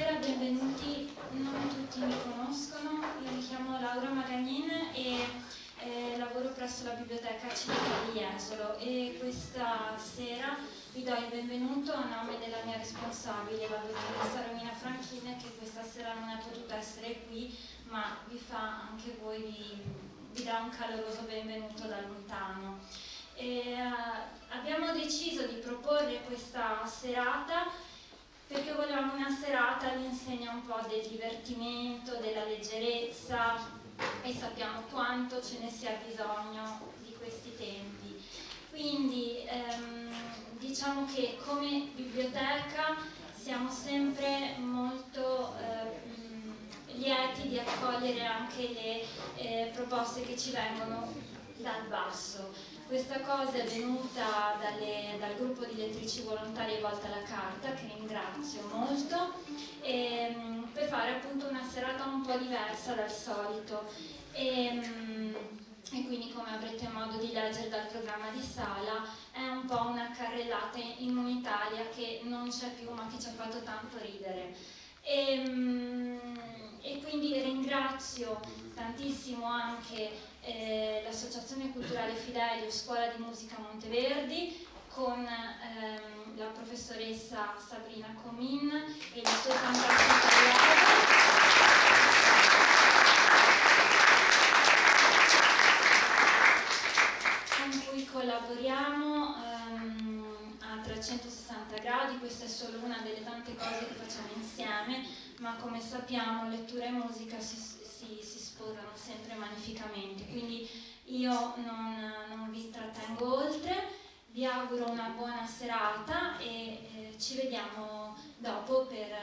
Buonasera, benvenuti. Non tutti mi conoscono, io mi chiamo Laura Magagnin e lavoro presso la Biblioteca Civica di Jesolo e questa sera vi do il benvenuto a nome della mia responsabile, la dottoressa Romina Franchine, che questa sera non è potuta essere qui, ma vi fa anche voi, vi dà un caloroso benvenuto da lontano. Abbiamo deciso di proporre questa serata perché volevamo una serata all'insegna un po' del divertimento, della leggerezza, e sappiamo quanto ce ne sia bisogno di questi tempi. Quindi diciamo che come biblioteca siamo sempre molto lieti di accogliere anche le proposte che ci vengono dal basso. Questa cosa è venuta dal gruppo di lettrici volontarie Volta alla Carta, che ringrazio molto, per fare appunto una serata un po' diversa dal solito. E quindi, come avrete modo di leggere dal programma di sala, è un po' una carrellata immunitaria che non c'è più ma che ci ha fatto tanto ridere. E quindi ringrazio tantissimo anche l'Associazione Culturale Fidelio Scuola di Musica Monteverdi con la professoressa Sabrina Comin e il suo fantastico con cui collaboriamo a 360 gradi. Questa è solo una delle tante cose che facciamo insieme, ma come sappiamo lettura e musica si sposano sempre magnificamente, quindi io non vi trattengo oltre, vi auguro una buona serata e ci vediamo dopo per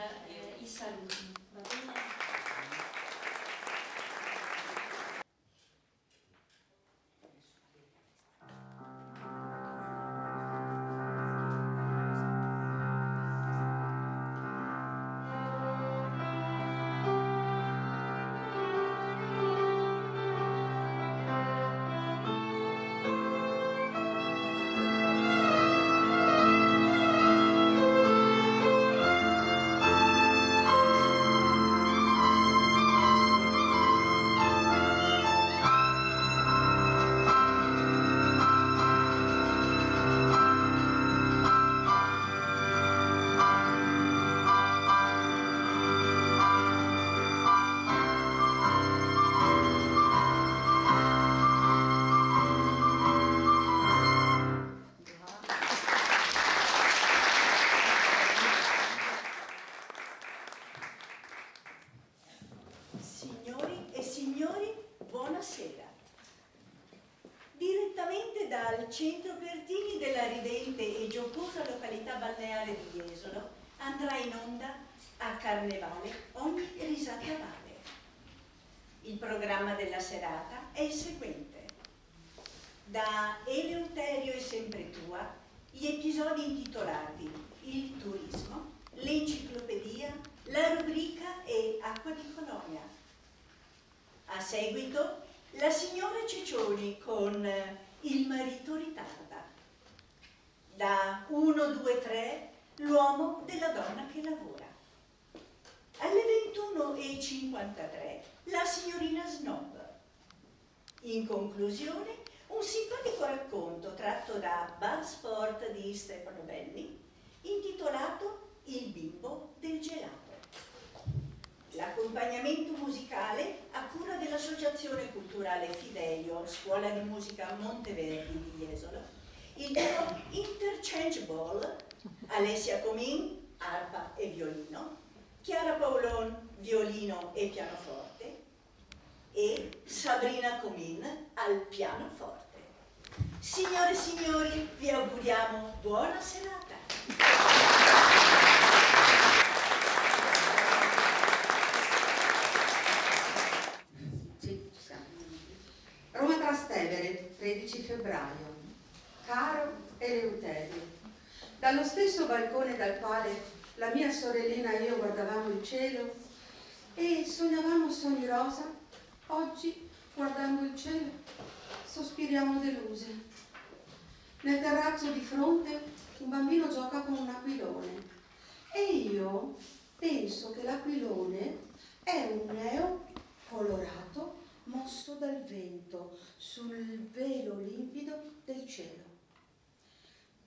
i saluti. Va bene? Centro Pertini della ridente e giocosa località balneare di Jesolo andrà in onda a Carnevale ogni risata vale. Il programma della serata è il seguente: da Eleuterio e sempre tua gli episodi intitolati Il turismo, l'enciclopedia, la rubrica e Acqua di Colonia. A seguito la signora Ciccioni con Il marito ritarda. Da 1, 2, 3 l'uomo della donna che lavora. Alle 21:53 la signorina Snob. In conclusione un simpatico racconto tratto da Bar Sport di Stefano Belli intitolato Il bimbo del gelato. L'accompagnamento musicale a cura dell'Associazione Culturale Fidelio Scuola di Musica Monteverdi di Jesolo, il duo Interchangeable, Alessia Comin, arpa e violino, Chiara Paolon, violino e pianoforte, e Sabrina Comin al pianoforte. Signore e signori, vi auguriamo buona serata. Roma Trastevere, 13 febbraio. Caro Eleuterio, dallo stesso balcone dal quale la mia sorellina e io guardavamo il cielo e sognavamo sogni rosa, oggi, guardando il cielo, sospiriamo deluse. Nel terrazzo di fronte un bambino gioca con un aquilone e io penso che l'aquilone è un neo colorato mosso dal vento sul velo limpido del cielo.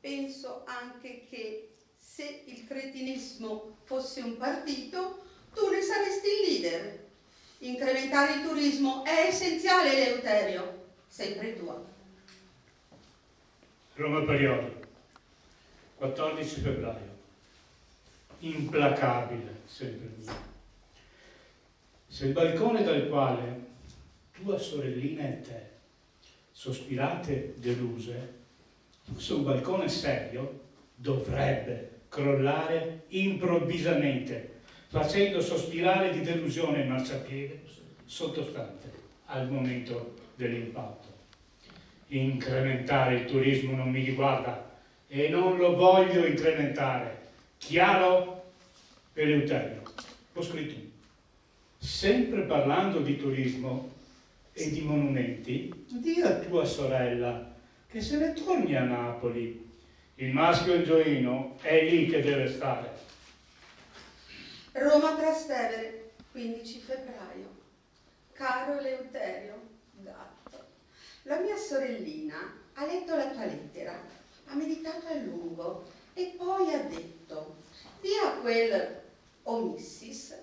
Penso anche che se il cretinismo fosse un partito, tu ne saresti il leader. Incrementare il turismo è essenziale, Eleuterio. Sempre tua. Roma Parioli, 14 febbraio. Implacabile, sempre mio. Se il balcone dal quale tua sorellina e te sospirate deluse fosse un balcone serio, dovrebbe crollare improvvisamente, facendo sospirare di delusione il marciapiede sottostante al momento dell'impatto. Incrementare il turismo non mi riguarda e non lo voglio incrementare. Chiaro? Eleuterio, ho scritto. Sempre parlando di turismo e di monumenti, di a tua sorella che se ne torni a Napoli. Il maschio Gioino è lì che deve stare. Roma Trastevere, 15 febbraio. Caro Eleuterio, gatto, la mia sorellina ha letto la tua lettera, ha meditato a lungo e poi ha detto: di a quel omissis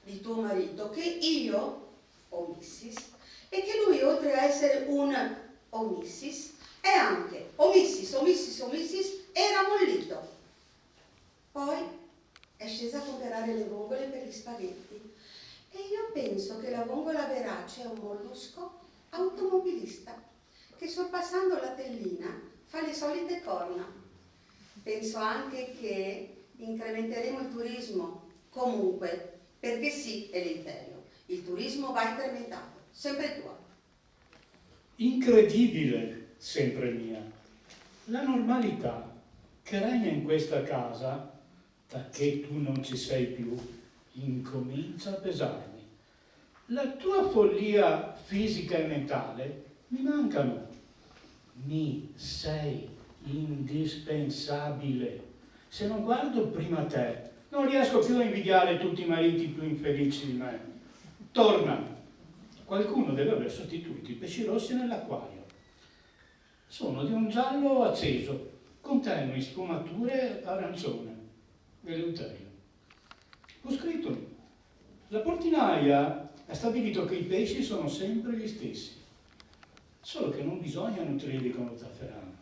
di tuo marito che io, omissis, e che lui oltre a essere un omissis è anche omissis, era mollito. Poi è scesa a comprare le vongole per gli spaghetti e io penso che la vongola verace è un mollusco automobilista che sorpassando la tellina fa le solite corna. Penso anche che incrementeremo il turismo comunque, perché sì, Eleuterio, il turismo va incrementato, sempre tua. Incredibile, sempre mia. La normalità che regna in questa casa, da che tu non ci sei più, incomincia a pesarmi. La tua follia fisica e mentale mi mancano. Mi sei indispensabile. Se non guardo prima te, non riesco più a invidiare tutti i mariti più infelici di me. Torna. Qualcuno deve aver sostituito i pesci rossi nell'acquario. Sono di un giallo acceso, con tenui sfumature arancione. Eleuterio. Ho scritto. La portinaia ha stabilito che i pesci sono sempre gli stessi, solo che non bisogna nutrirli con lo zafferano.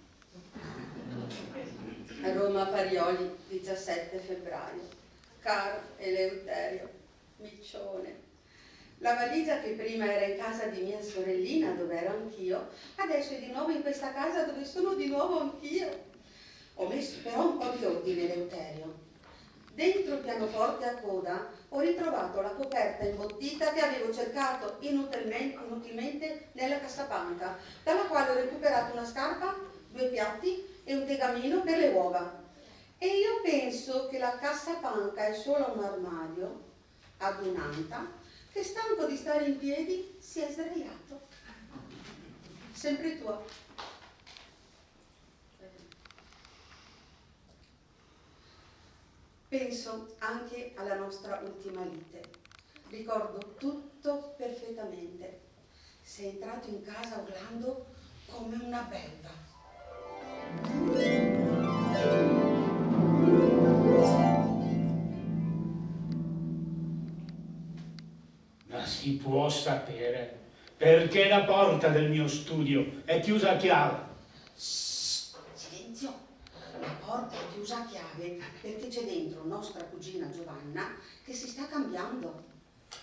Roma Parioli, 17 febbraio. Caro Eleuterio, miccione, la valigia che prima era in casa di mia sorellina, dove ero anch'io, adesso è di nuovo in questa casa dove sono di nuovo anch'io. Ho messo però un po' di ordine, Eleuterio. Dentro il pianoforte a coda ho ritrovato la coperta imbottita che avevo cercato inutilmente nella cassapanca, dalla quale ho recuperato una scarpa, 2 piatti e un tegamino per le uova. E io penso che la cassapanca è solo un armadio ad un'anta che, stanco di stare in piedi, si è sdraiato. Sempre tua. Penso anche alla nostra ultima lite. Ricordo tutto perfettamente. Sei entrato in casa urlando come una belva. Ma si può sapere perché la porta del mio studio è chiusa a chiave? Silenzio! La porta è chiusa a chiave perché c'è dentro nostra cugina Giovanna che si sta cambiando.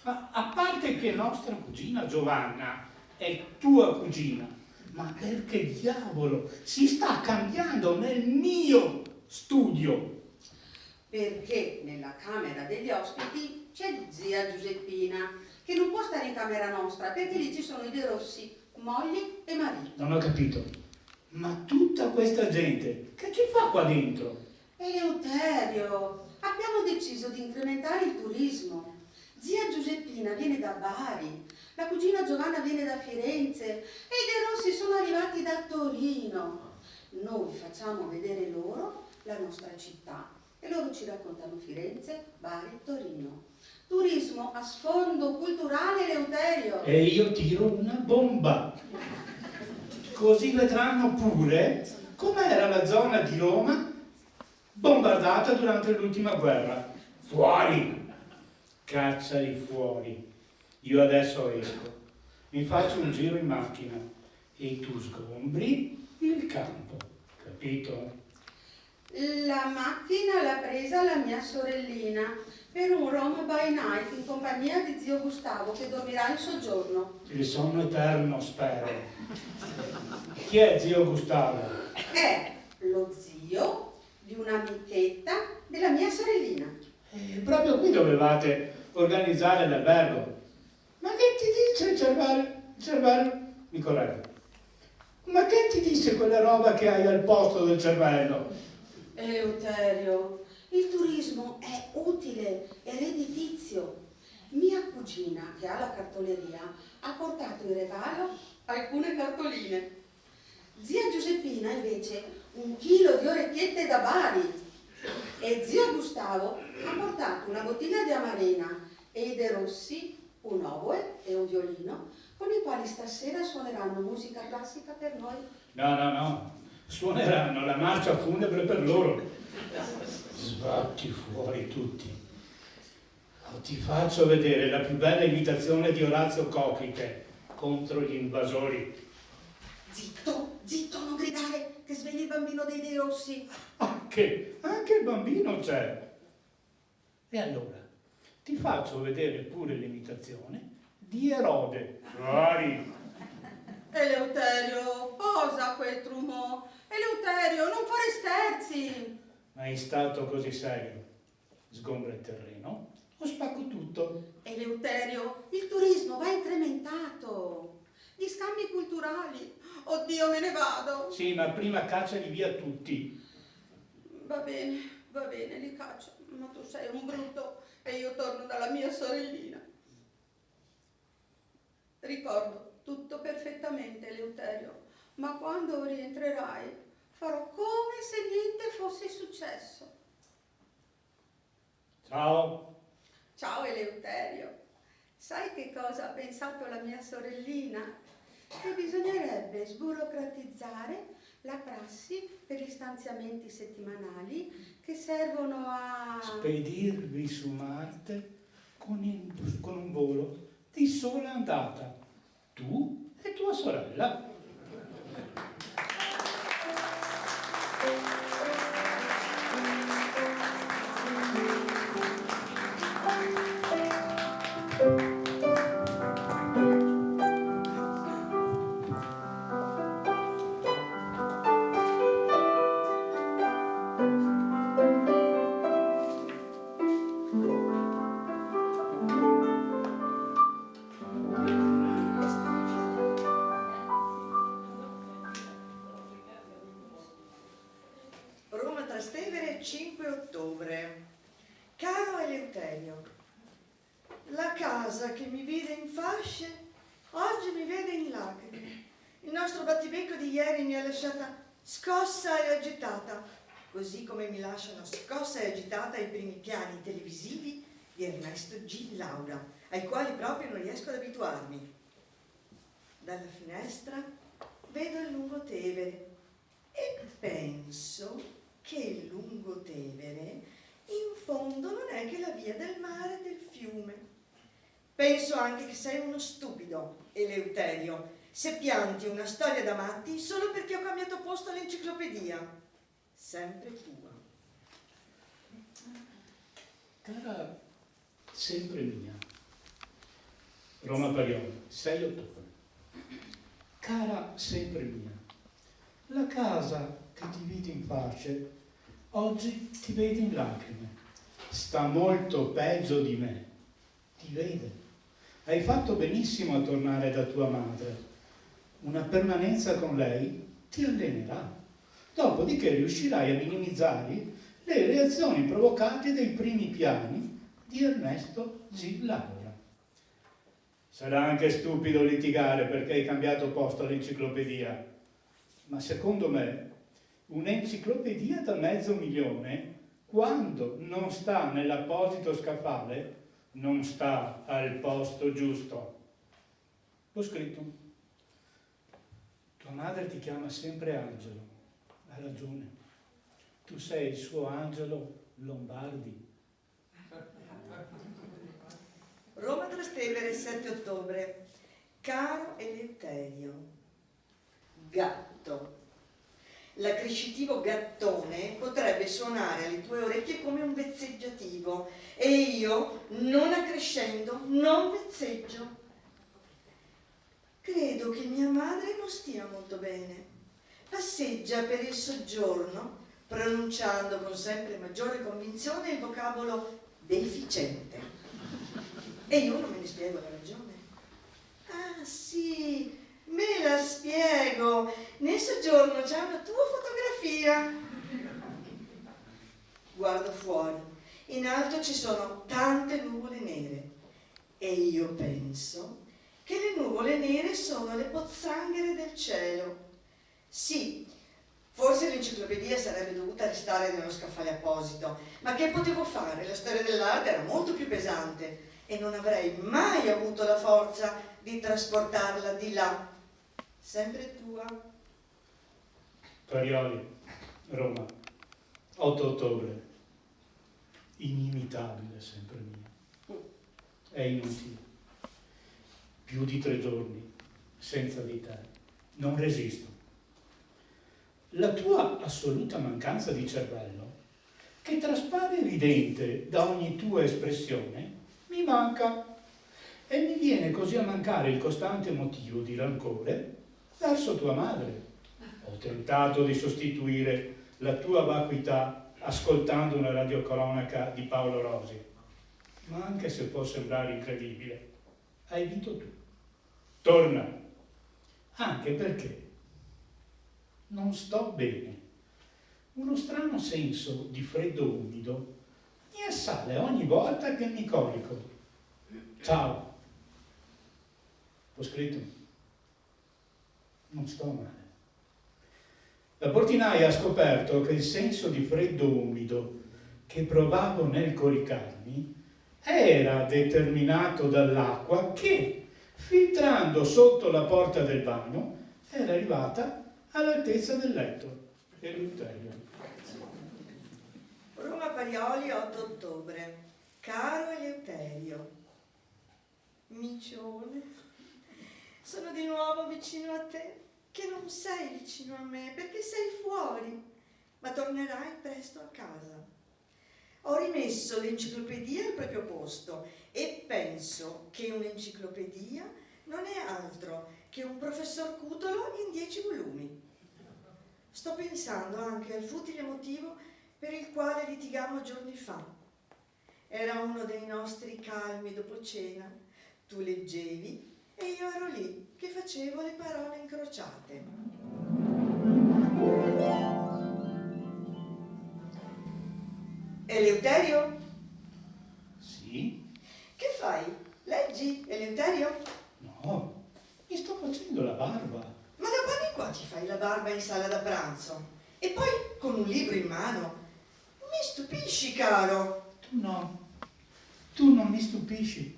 Ma a parte che nostra cugina Giovanna è tua cugina, ma perché diavolo si sta cambiando nel mio studio? Perché nella camera degli ospiti c'è zia Giuseppina, che non può stare in camera nostra perché lì ci sono i De Rossi, moglie e marito. Non ho capito. Ma tutta questa gente, che ci fa qua dentro? Eleuterio, abbiamo deciso di incrementare il turismo. Zia Giuseppina viene da Bari, la cugina Giovanna viene da Firenze e i De Rossi sono arrivati da Torino. Noi facciamo vedere loro la nostra città e loro ci raccontano Firenze, Bari, Torino. Turismo a sfondo culturale, Eleuterio. E io tiro una bomba. Così vedranno pure com'era la zona di Roma bombardata durante l'ultima guerra. Fuori! Cacciali fuori. Io adesso esco, mi faccio un giro in macchina e tu sgombri il campo, capito? La macchina l'ha presa la mia sorellina per un Roma by night in compagnia di zio Gustavo che dormirà in soggiorno. Il sonno eterno, spero. Chi è zio Gustavo? È lo zio di un'amichetta della mia sorellina. Proprio qui dovevate organizzare l'albergo. Ma che ti dice il cervello? Mi correggo. Ma che ti dice quella roba che hai al posto del cervello? Eleuterio, il turismo è utile e redditizio. Mia cugina, che ha la cartoleria, ha portato in regalo alcune cartoline. Zia Giuseppina, invece, 1 chilo di orecchiette da Bari. E zio Gustavo ha portato una bottiglia di Amarena e De Rossi, un oboe e un violino, con i quali stasera suoneranno musica classica per noi. No. Suoneranno la marcia funebre per loro. Sbatti fuori tutti. Ti faccio vedere la più bella imitazione di Orazio Coclite contro gli invasori. Zitto, non gridare, che svegli il bambino dei De Rossi. Anche il bambino c'è. E allora, ti faccio vedere pure l'imitazione di Erode. Fuori! Eleuterio, posa quel trumò. Eleuterio, non fare scherzi. Ma in stato così serio, sgombra il terreno o spacco tutto? Eleuterio, il turismo va incrementato. Gli scambi culturali. Oddio, me ne vado. Sì, ma prima cacciali via tutti. Va bene, li caccio. Ma tu sei un brutto e io torno dalla mia sorellina. Ricordo tutto perfettamente, Eleuterio, ma quando rientrerai farò come se niente fosse successo. Ciao. Ciao Eleuterio, sai che cosa ha pensato la mia sorellina? Che bisognerebbe sburocratizzare la prassi per gli stanziamenti settimanali che servono a... Spedirvi su Marte con un volo di sola andata. Tu e tua sorella. Roma Trastevere, 5 ottobre. Caro Eleuterio, la casa che mi vide in fasce oggi mi vede in lacrime. Il nostro battibecco di ieri mi ha lasciata scossa e agitata, così come mi lasciano scossa e agitata i primi piani televisivi di Ernesto G. Laura, ai quali proprio non riesco ad abituarmi. Dalla finestra vedo il Lungotevere e penso che il Lungotevere in fondo non è che la via del mare e del fiume. Penso anche che sei uno stupido, Eleuterio, se pianti una storia da matti solo perché ho cambiato posto all'enciclopedia. Sempre tua. Cara sempre mia. Roma Parioli, 6 ottobre. Cara sempre mia. La casa che ti vide in pace oggi ti vede in lacrime. Sta molto peggio di me. Ti vede. Hai fatto benissimo a tornare da tua madre. Una permanenza con lei ti allenerà. Dopodiché riuscirai a minimizzare le reazioni provocate dai primi piani di Ernesto G. Laura. Sarà anche stupido litigare perché hai cambiato posto all'enciclopedia, ma secondo me un'enciclopedia da $500,000 Quando non sta nell'apposito scaffale, non sta al posto giusto. L'ho scritto. Tua madre ti chiama sempre Angelo. Ha ragione. Tu sei il suo Angelo Lombardi. Roma Trastevere, 7 ottobre. Caro Eleuterio. Gatto. L'accrescitivo gattone potrebbe suonare alle tue orecchie come un vezzeggiativo e io, non accrescendo, non vezzeggio. Credo che mia madre non stia molto bene. Passeggia per il soggiorno pronunciando con sempre maggiore convinzione il vocabolo deficiente. E io non me ne spiego la ragione. Ah sì, me la spiego. Nel soggiorno c'è una tua fotografia. Guardo fuori. In alto ci sono tante nuvole nere. E io penso che le nuvole nere sono le pozzanghere del cielo. Sì, forse l'enciclopedia sarebbe dovuta restare nello scaffale apposito, ma che potevo fare? La storia dell'arte era molto più pesante e non avrei mai avuto la forza di trasportarla di là. Sempre tua. Parioli, Roma, 8 ottobre. Inimitabile, sempre mia. È inutile. Più di 3 giorni, senza di te. Non resisto. La tua assoluta mancanza di cervello, che traspare evidente da ogni tua espressione, mi manca. E mi viene così a mancare il costante motivo di rancore verso tua madre. Ho tentato di sostituire la tua vacuità ascoltando una radiocronaca di Paolo Rosi, ma anche se può sembrare incredibile, hai vinto tu. Torna, anche perché non sto bene. Uno strano senso di freddo umido mi assale ogni volta che mi corico. Ciao. Ho scritto. Non sto male. La portinaia ha scoperto che il senso di freddo umido che provavo nel coricarmi era determinato dall'acqua che, filtrando sotto la porta del bagno, era arrivata all'altezza del letto. Eleuterio. Roma Parioli, 8 ottobre. Caro Eleuterio, micione, sono di nuovo vicino a te, che non sei vicino a me perché sei fuori, ma tornerai presto a casa. Ho rimesso l'enciclopedia al proprio posto e penso che un'enciclopedia non è altro che un professor Cutolo in 10 volumi. Sto pensando anche al futile motivo per il quale litigammo giorni fa. Era uno dei nostri calmi dopo cena. Tu leggevi e io ero lì che facevo le parole incrociate. Eleuterio? Sì? Che fai? Leggi, Eleuterio? No, mi sto facendo la barba. Ma da quando in qua ti fai la barba in sala da pranzo? E poi con un libro in mano? Mi stupisci, caro. Tu non mi stupisci.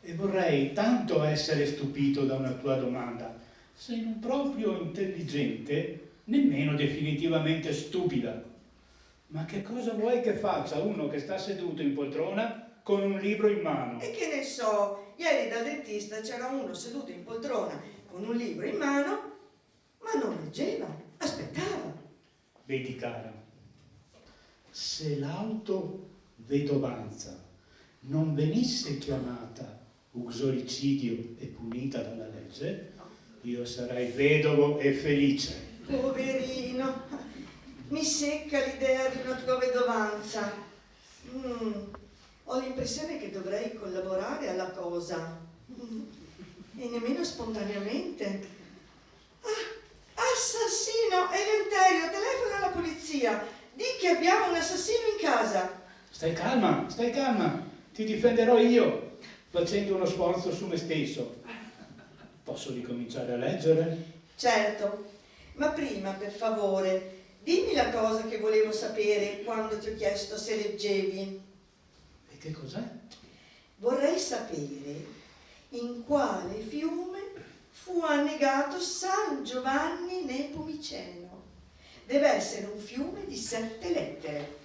E vorrei tanto essere stupito da una tua domanda. Sei non proprio intelligente, nemmeno definitivamente stupida. Ma che cosa vuoi che faccia uno che sta seduto in poltrona con un libro in mano? E che ne so, ieri dal dentista c'era uno seduto in poltrona con un libro in mano, ma non leggeva, aspettava. Vedi, cara, se l'autovedovanza non venisse chiamata uxoricidio e punita dalla legge, io sarei vedovo e felice. Poverino, mi secca l'idea di una tua vedovanza. Ho l'impressione che dovrei collaborare alla cosa. E nemmeno spontaneamente. Assassino! Eleuterio, telefona alla polizia. Di che abbiamo un assassino in casa. Stai calma, ti difenderò io, facendo uno sforzo su me stesso. Posso ricominciare a leggere? Certo, ma prima, per favore, Dimmi la cosa che volevo sapere quando ti ho chiesto se leggevi. E che cos'è? Vorrei sapere in quale fiume fu annegato San Giovanni Nepomuceno. Deve essere un fiume di 7 lettere.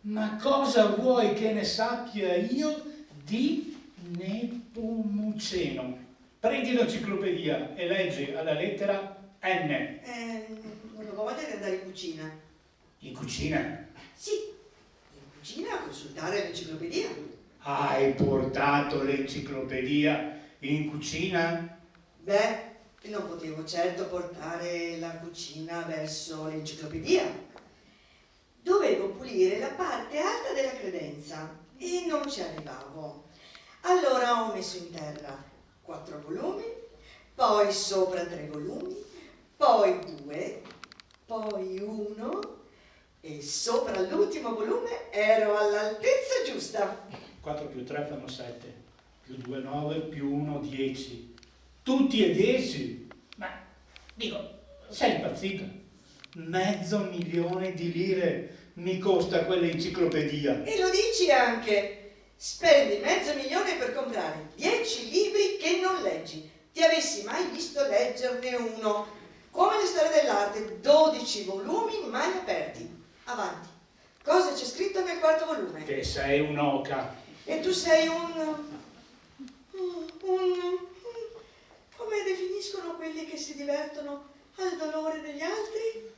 Ma cosa vuoi che ne sappia io di Nepomuceno? Prendi l'enciclopedia e leggi alla lettera N. Non ho voglia di andare in cucina. In cucina? Sì, in cucina a consultare l'enciclopedia. Hai portato l'enciclopedia in cucina? Beh, non potevo certo portare la cucina verso l'enciclopedia. Dovevo pulire la parte alta della credenza e non ci arrivavo. Allora ho messo in terra 4 volumi, poi sopra 3 volumi, poi 2, poi 1 e sopra l'ultimo volume ero all'altezza giusta. 4 più 3 fanno 7, più 2 9, più 1 10. Tutti e 10? Ma dico, sei impazzita? $500.000 di lire mi costa quell'enciclopedia. E lo dici anche, spendi $500.000 per comprare 10 libri che non leggi. Ti avessi mai visto leggerne uno? Come le storie dell'arte, 12 volumi mai aperti. Avanti. Cosa c'è scritto nel 4º volume? Che sei un'oca. E tu sei come definiscono quelli che si divertono al dolore degli altri?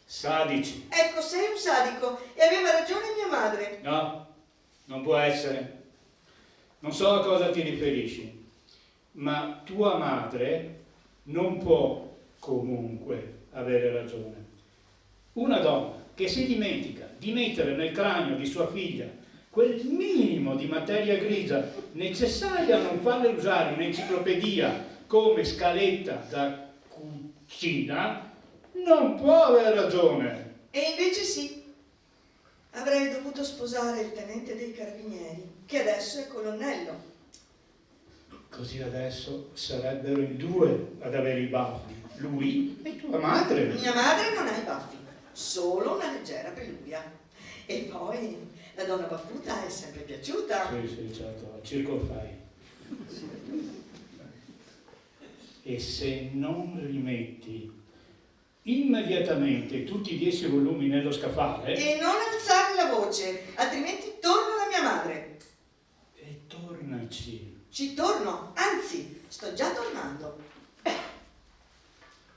Sadici. Ecco, sei un sadico e aveva ragione mia madre. No, non può essere. Non so a cosa ti riferisci, ma tua madre non può comunque avere ragione. Una donna che si dimentica di mettere nel cranio di sua figlia quel minimo di materia grigia necessaria a non farle usare un'enciclopedia come scaletta da cucina, non può aver ragione. E invece sì. Avrei dovuto sposare il tenente dei carabinieri, che adesso è colonnello. Così adesso sarebbero in 2 ad avere i baffi, lui e tua madre. Mia madre non ha i baffi, solo una leggera peluria. E poi la donna baffuta è sempre piaciuta. Sì, certo, al circo fai. E se non rimetti immediatamente tutti i 10 volumi nello scaffale... E non alzare la voce, altrimenti torno da mia madre. E tornaci. Ci torno, anzi, sto già tornando.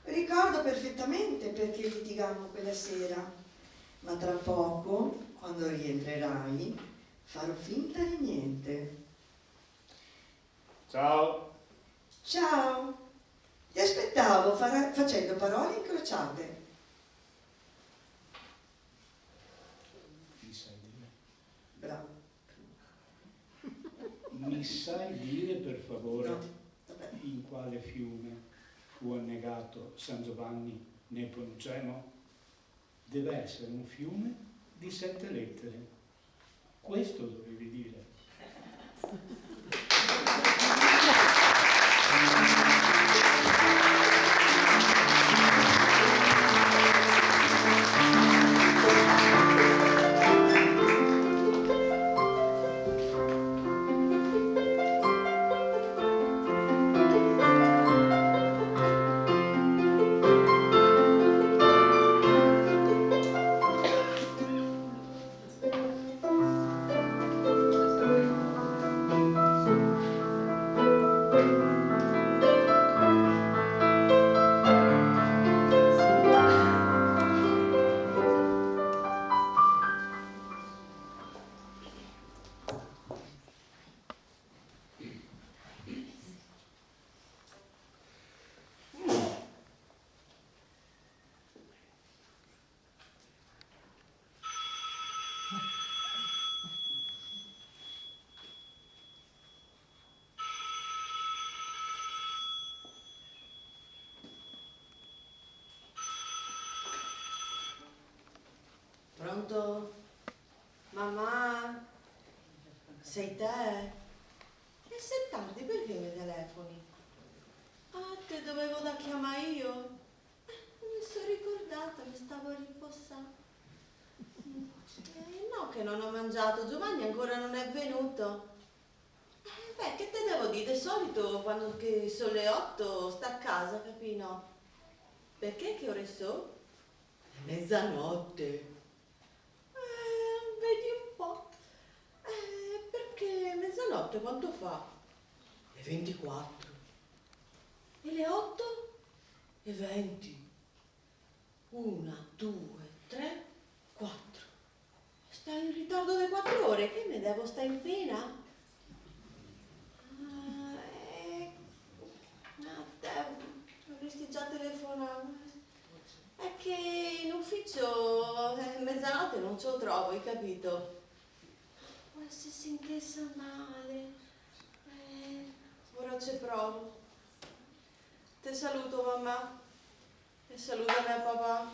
Ricordo perfettamente perché litigammo quella sera, ma tra poco, quando rientrerai, farò finta di niente. Ciao. Ciao, ti aspettavo facendo parole incrociate. Mi sai dire? Bravo. Mi sai dire per favore No, vabbè. in quale fiume fu annegato San Giovanni Nepomuceno? Deve essere un fiume di 7 lettere. Questo dovevi dire. Pronto? Mamma? Sei te? E se è tardi perché mi telefoni? Ah, te dovevo da chiamare io? Mi sono ricordata, mi stavo a riposare. No, che non ho mangiato, Giovanni ancora non è venuto. Beh, che te devo dire? Di solito quando che sono le 8 sta a casa, capino? Perché che ore so? Mezzanotte. Vedi un po'. Perché mezzanotte quanto fa? Le 24. E le 8? E 20. 1, 2, 3, 4. Stai in ritardo di 4 ore, che ne devo stare in pena? Ma te avresti già telefonato. È che in ufficio mezzanotte non ce lo trovo, hai capito? Ma se si intesa male. Ora ci provo. Te saluto mamma. E saluta mio papà.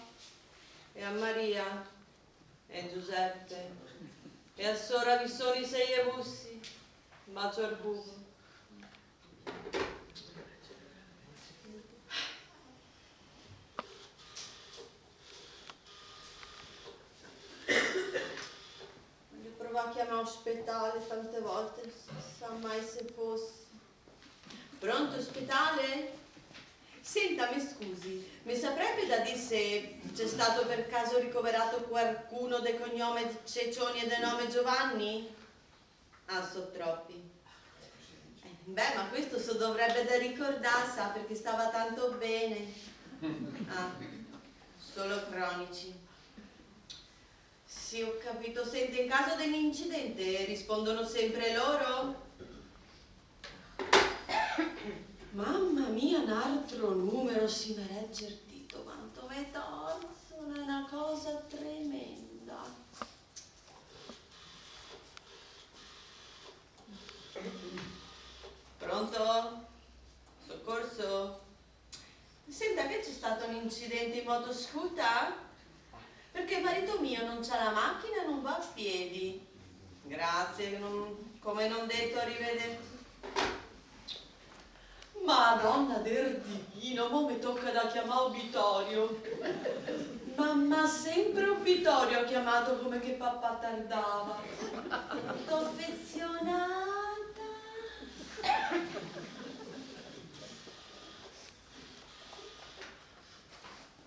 E a Maria. E Giuseppe. E a Sora vi sono i 6 evussi. Un bacio al buco. Voglio provare a chiamare ospedale tante volte, non si sa mai se fosse. Pronto, ospedale? Senta, mi scusi, mi saprebbe da dire se c'è stato per caso ricoverato qualcuno del cognome Ceccioni e del nome Giovanni? Ah, so troppi. Beh, ma questo so dovrebbe da ricordare, sa, perché stava tanto bene. Ah, solo cronici. Sì, ho capito. Senti, in caso dell'incidente rispondono sempre loro? Mamma mia, un altro numero si mi regge il dito, quanto mi torzono, è una cosa tremenda. Pronto? Soccorso? Senta che c'è stato un incidente in motoscooter? Perché il marito mio non c'ha la macchina e non va a piedi. Grazie, come non detto, arrivederci. Madonna del divino, mo mi tocca da chiamare Obitorio. Mamma, sempre Obitorio ha chiamato come che papà tardava. T'ho affezionata.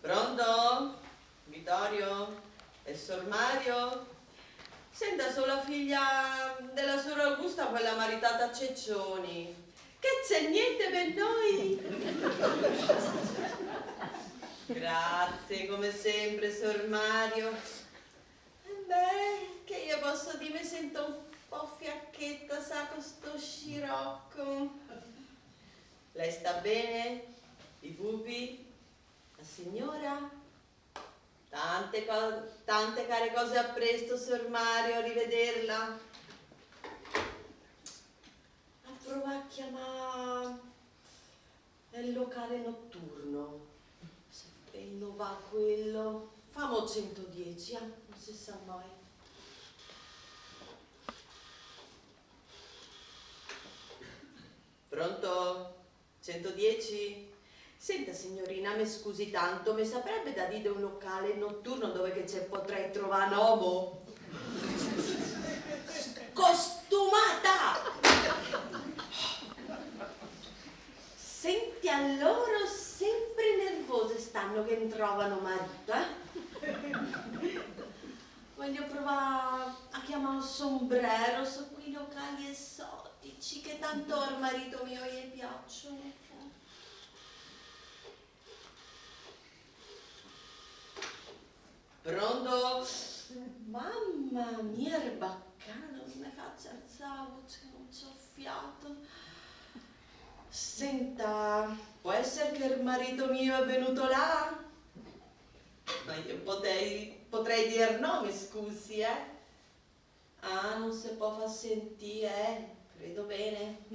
Pronto? Vittorio? E Sor Mario? Senta, sono la figlia della Sor Augusta, quella maritata a Ceccioni. Che c'è niente per noi? Grazie, come sempre, Sor Mario. Beh, che io posso dire, mi sento un po' fiacchetta, sa, con sto scirocco. Lei sta bene? I pupi? La signora? Tante care cose a presto, Sor Mario, arrivederla. A provare a chiamare il locale notturno. Se bello va quello. Famo 110, non si sa mai. Pronto? 110? Senta signorina, mi scusi tanto, mi saprebbe da dire un locale notturno dove che potrei trovare un uomo? Costumata! Senti, a loro sempre nervose stanno che ne trovano marito, Voglio provare a chiamare un sombrero su quei locali esotici che tanto al marito mio gli piacciono. Pronto? Mamma mia, il baccano, non mi faccia alzare la voce, non c'ho fiato. Senta, può essere che il marito mio è venuto là? Ma io potrei dire no, mi scusi, Ah, non si può far sentire, credo bene.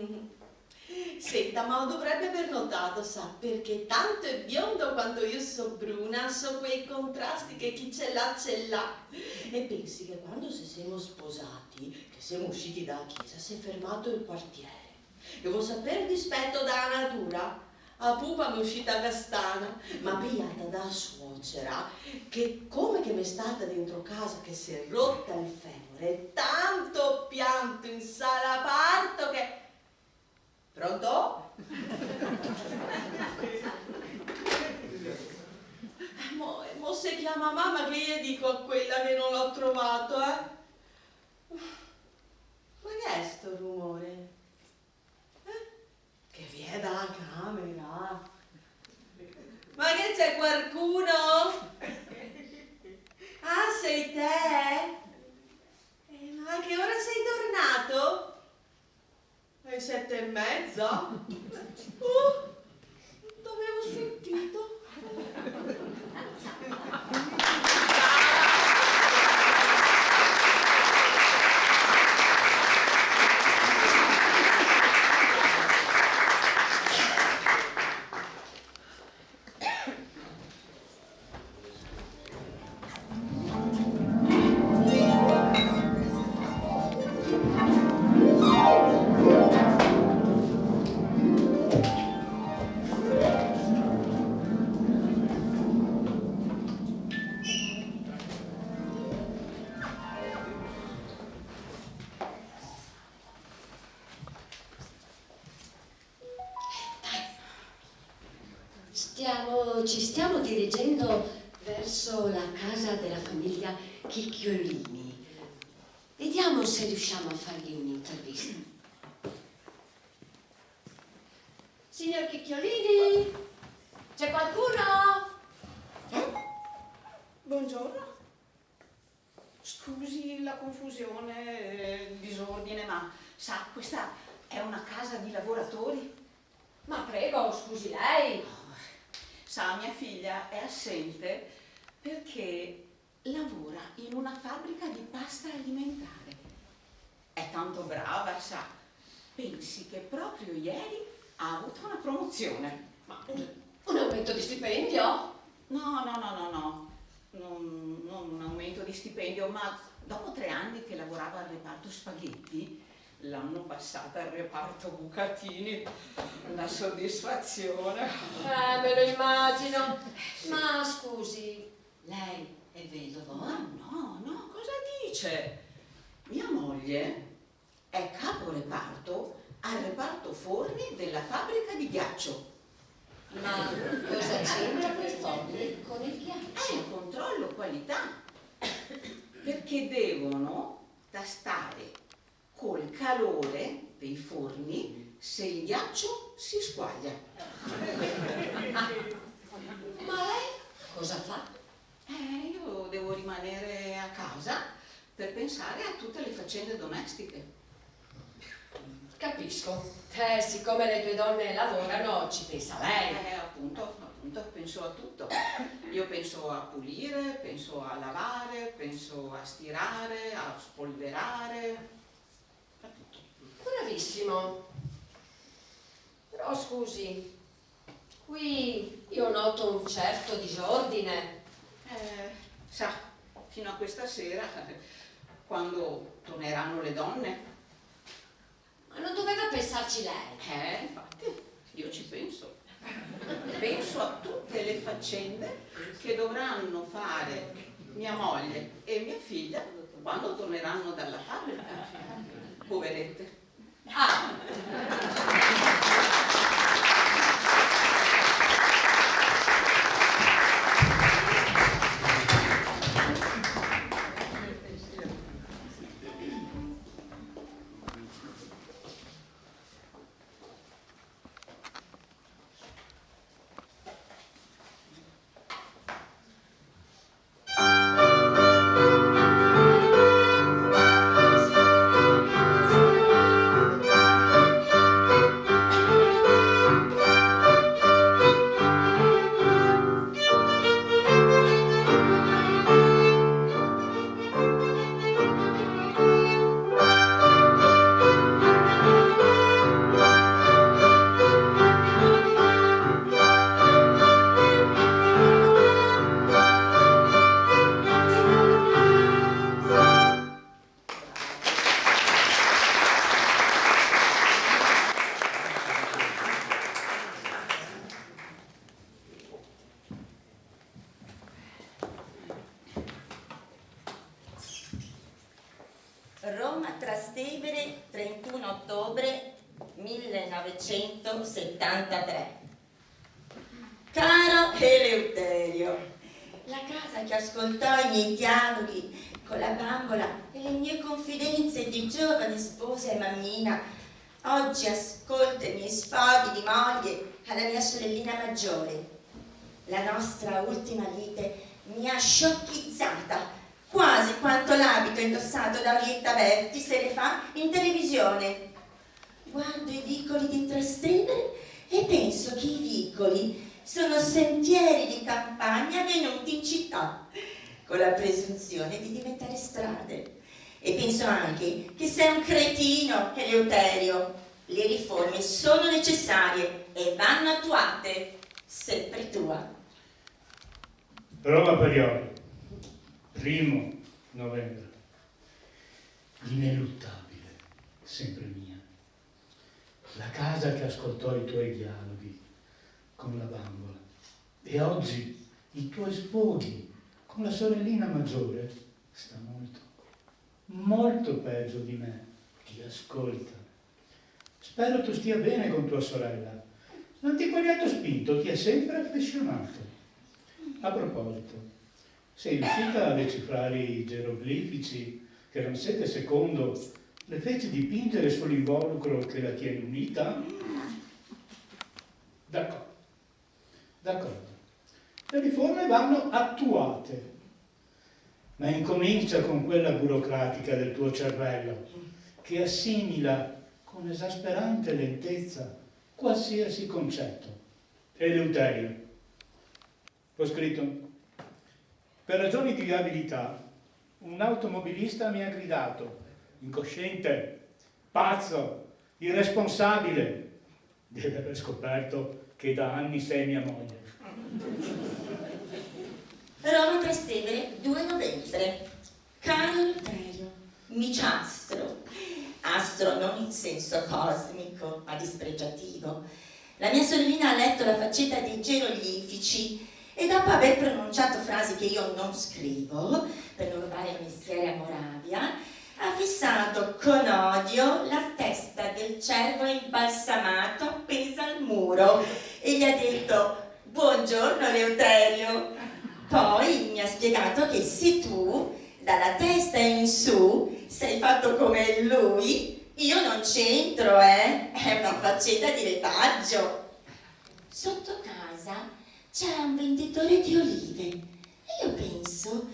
Senta, ma dovrebbe aver notato, sa, perché tanto è biondo quanto io so bruna, so quei contrasti che chi ce l'ha ce l'ha. E pensi che quando si siamo sposati, che siamo usciti dalla chiesa, si è fermato il quartiere. E vuol sapere dispetto dalla natura? A pupa mi è uscita castana, ma pigliata da suocera, che come che mi è stata dentro casa che si è rotta il femore, tanto pianto in sala parto che... Pronto? Mo se chiama mamma che io dico a quella che non l'ho trovato, Ma che è sto rumore? Che viene dalla camera? Ma che c'è qualcuno? Ah, sei te? Ma a che ora sei tornato? Alle 7:30? T'avevo sentito. Ci stiamo dirigendo verso la casa della famiglia Chicchiolini. Vediamo se riusciamo a fargli un'intervista. Signor Chicchiolini, c'è qualcuno? Buongiorno. Scusi la confusione, il disordine, ma sa, questa è una casa di lavoratori. Ma prego, scusi lei. Sa, mia figlia è assente perché lavora in una fabbrica di pasta alimentare. È tanto brava, sa. Pensi che proprio ieri ha avuto una promozione. Ma un aumento di stipendio? No. Non un aumento di stipendio, ma dopo 3 anni che lavorava al reparto spaghetti, l'hanno passata al reparto bucatini. Una soddisfazione. Me lo immagino. Ma scusi, lei è vedovo? No, cosa dice? Mia moglie è capo reparto al reparto forni della fabbrica di ghiaccio. Ma cosa c'entra quei forni con il ghiaccio? È il controllo qualità, perché devono tastare col calore dei forni se il ghiaccio si squaglia. Ma lei cosa fa? Io devo rimanere a casa per pensare a tutte le faccende domestiche. Capisco. Siccome le due donne lavorano, ci pensa lei. Appunto, penso a tutto. Io penso a pulire, penso a lavare, penso a stirare, a spolverare. A tutto. Bravissimo. Però scusi, qui io noto un certo disordine. Sa, fino a questa sera, quando torneranno le donne. Ma non doveva pensarci lei? Infatti, io ci penso. Penso a tutte le faccende che dovranno fare mia moglie e mia figlia quando torneranno dalla fabbrica. Poverette. Trastevere, 31 ottobre 1973. Caro Eleuterio, la casa che ascoltò i miei dialoghi con la bambola e le mie confidenze di giovane sposa e mammina, oggi ascolta i miei sfoghi di moglie alla mia sorellina maggiore. La nostra ultima lite mi ha sciocchizzata, quasi quanto l'abito indossato da Orietta Berti se ne fa in televisione. Guardo i vicoli di Trastevere e penso che i vicoli sono sentieri di campagna venuti in città, con la presunzione di diventare strade. E penso anche che sei un cretino, Eleuterio. Le riforme sono necessarie e vanno attuate, sempre tua. Roma Parioli, 1 novembre. Ineluttabile, sempre mia. La casa che ascoltò i tuoi dialoghi con la bambola e oggi i tuoi sfoghi con la sorellina maggiore sta molto peggio di me. Ti ascolta. Spero tu stia bene con tua sorella. L'antiquariato spinto ti ha sempre affezionato. A proposito, sei riuscita a decifrare i geroglifici che Ramsete II le fece dipingere sull'involucro che la tiene unita? D'accordo. Le riforme vanno attuate, ma incomincia con quella burocratica del tuo cervello che assimila con esasperante lentezza qualsiasi concetto. Eleuterio. Ho scritto: per ragioni di viabilità, un automobilista mi ha gridato: incosciente, pazzo, irresponsabile. Deve aver scoperto che da anni sei mia moglie. Roma Trastevere, 2 novembre. Caro Eleuterio, miciastro, astro non in senso cosmico, ma dispregiativo. La mia sorellina ha letto la faccetta dei geroglifici e dopo aver pronunciato frasi che io non scrivo, per non rubare il mestiere a Moravia, ha fissato con odio la testa del cervo imbalsamato appesa al muro e gli ha detto: buongiorno Eleuterio. Poi mi ha spiegato che se tu, dalla testa in su, sei fatto come lui, io non c'entro, è una faccenda di retaggio. Sotto casa c'è un venditore di olive e io penso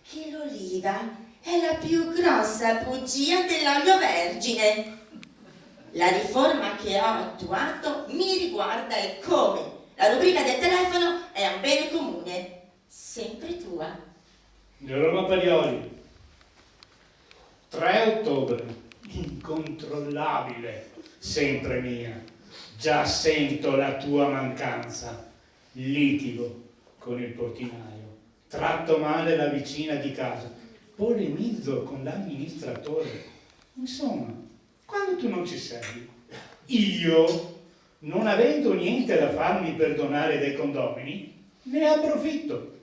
che l'oliva è la più grossa bugia dell'olio vergine. La riforma che ho attuato mi riguarda e come. La rubrica del telefono è un bene comune, sempre tua. Roma Parioli, 3 ottobre, incontrollabile, sempre mia. Già sento la tua mancanza. Litigo con il portinaio, tratto male la vicina di casa, polemizzo con l'amministratore. Insomma, quando tu non ci sei, io, non avendo niente da farmi perdonare dai condomini, ne approfitto.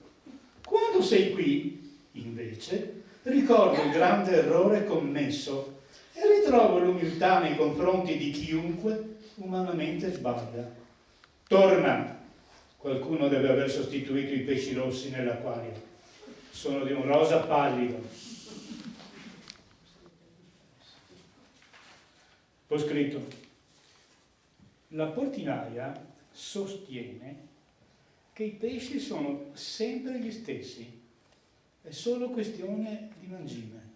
Quando sei qui, invece, ricordo il grande errore commesso e ritrovo l'umiltà nei confronti di chiunque umanamente sbaglia. Torna! Qualcuno deve aver sostituito i pesci rossi nell'acquario. Sono di un rosa pallido. Ho scritto: la portinaia sostiene che i pesci sono sempre gli stessi, è solo questione di mangime.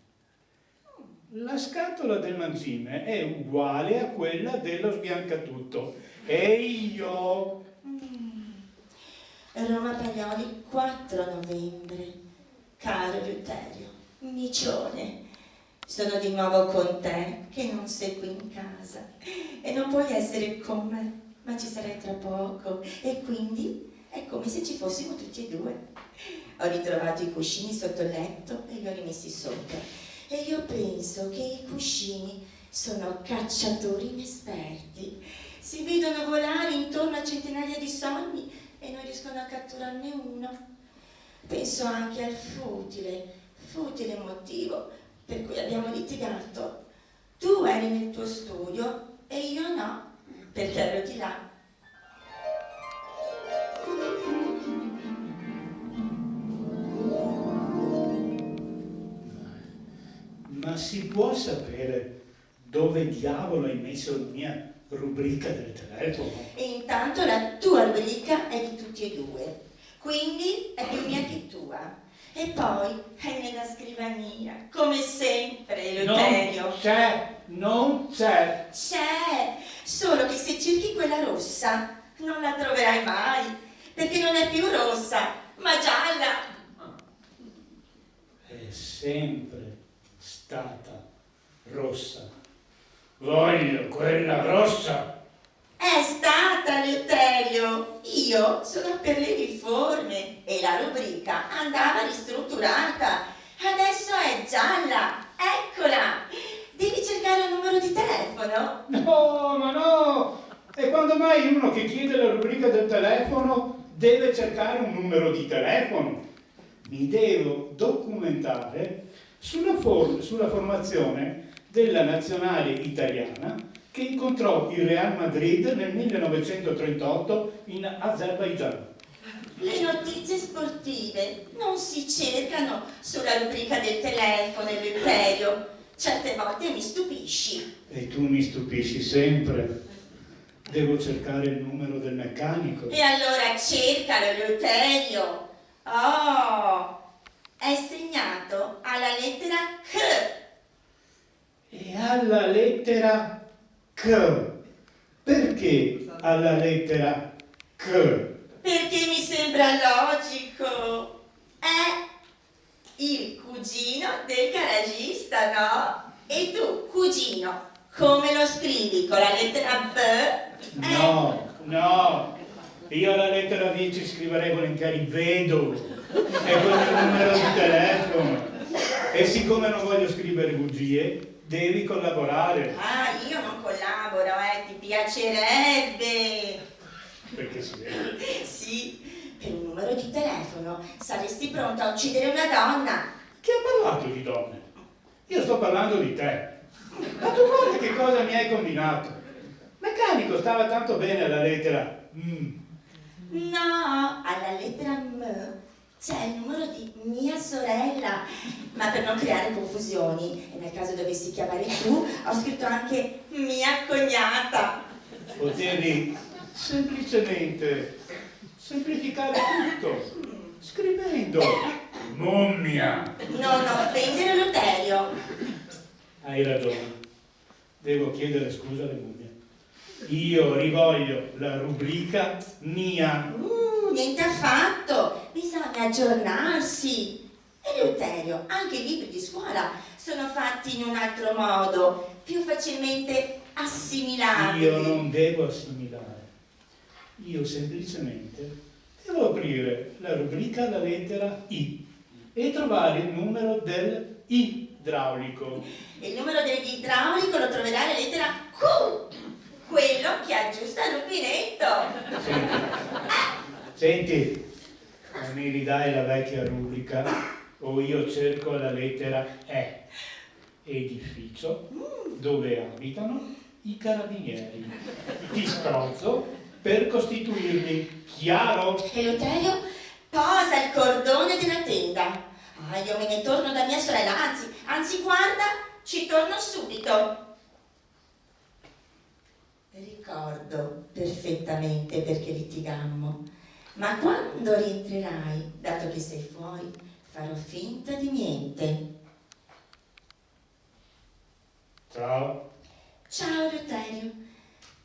La scatola del mangime è uguale a quella dello sbiancatutto e io... Roma Parioli, 4 novembre. Caro Eleuterio, micione, sono di nuovo con te che non sei qui in casa e non puoi essere con me, ma ci sarai tra poco e quindi è come se ci fossimo tutti e due. Ho ritrovato i cuscini sotto il letto e li ho rimessi sopra e io penso che i cuscini sono cacciatori inesperti, si vedono volare intorno a centinaia di sogni e non riescono a catturarne uno. Penso anche al futile motivo per cui abbiamo litigato. Tu eri nel tuo studio e io no, perché ero di là. Ma si può sapere dove diavolo hai messo la mia rubrica del telefono? E intanto la tua rubrica è di tutti e due, quindi è più mia che tua. E poi è nella scrivania, come sempre, Eleuterio. Non c'è. C'è, solo che se cerchi quella rossa non la troverai mai, perché non è più rossa, ma gialla. È sempre stata rossa. Voglio quella rossa. È stata, Eleuterio. Io sono per le riforme e la rubrica andava ristrutturata. Adesso è gialla, eccola. Devi cercare un numero di telefono? No, ma no! E quando mai uno che chiede la rubrica del telefono deve cercare un numero di telefono? Mi devo documentare sulla formazione della nazionale italiana che incontrò il Real Madrid nel 1938 in Azerbaigian. Le notizie sportive non si cercano sulla rubrica del telefono, Eleuterio. Certe volte mi stupisci. E tu mi stupisci sempre. Devo cercare il numero del meccanico. E allora cercalo, Eleuterio. Oh, è segnato alla lettera K. E alla lettera K. Perché alla lettera K? Perché mi sembra logico. È il cugino del garagista, no? E tu, cugino, come lo scrivi? Con la lettera B? No. Io alla lettera V ci scriverei volentieri vedo. È quello il numero di telefono. E siccome non voglio scrivere bugie, devi collaborare. Ah, io non collaboro, ti piacerebbe. Perché si vede. Sì, per un numero di telefono saresti pronto a uccidere una donna. Chi ha parlato di donne? Io sto parlando di te. Ma tu guarda che cosa mi hai combinato. Meccanico stava tanto bene alla lettera M. No, alla lettera M c'è il numero di mia sorella, ma per non creare confusioni, e nel caso dovessi chiamare tu, ho scritto anche mia cognata. Potevi semplicemente semplificare tutto, scrivendo mummia. Non offendere Eleuterio. Hai ragione, devo chiedere scusa alle mummie. Io rivoglio la rubrica mia. Niente affatto, bisogna aggiornarsi. Eleuterio, anche i libri di scuola sono fatti in un altro modo, più facilmente assimilabili. Io non devo assimilare, io semplicemente devo aprire la rubrica alla lettera I e trovare il numero del idraulico. Il numero dell'idraulico lo troverai alla lettera Q, quello che aggiusta il rubinetto. Senti, mi ridai la vecchia rubrica o io cerco la lettera E, edificio dove abitano i carabinieri. Ti strozzo per costituirmi, chiaro? Eleuterio posa il cordone della tenda. Ah, io me ne torno da mia sorella, anzi guarda, ci torno subito. Ricordo perfettamente perché litigammo, ma quando rientrerai, dato che sei fuori, farò finta di niente. Ciao. Ciao Eleuterio,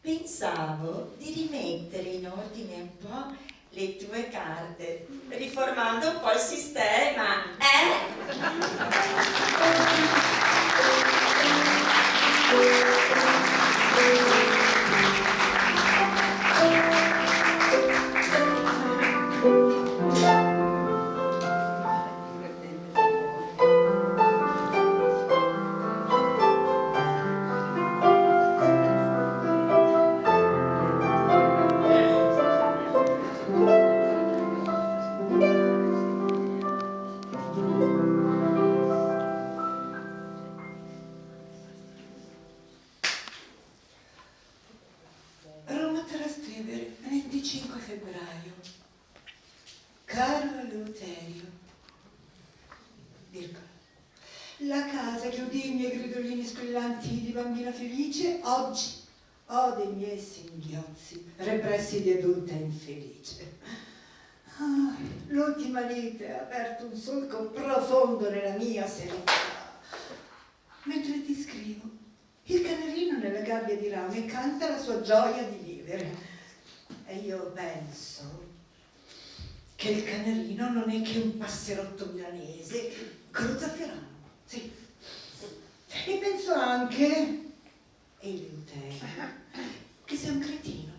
pensavo di rimettere in ordine un po' le tue carte, riformando un po' il sistema, 25 febbraio. Caro Eleuterio, virgola. La casa che udì i miei gridolini squillanti di bambina felice, oggi ho dei miei singhiozzi repressi di adulta infelice. Ah, l'ultima lite ha aperto un solco profondo nella mia serenità. Mentre ti scrivo, il canarino nella gabbia di rame canta la sua gioia di vivere. E io penso che il canarino non è che un passerotto milanese con lo zafferano. Sì. E penso anche, Eleuterio, che sei un cretino.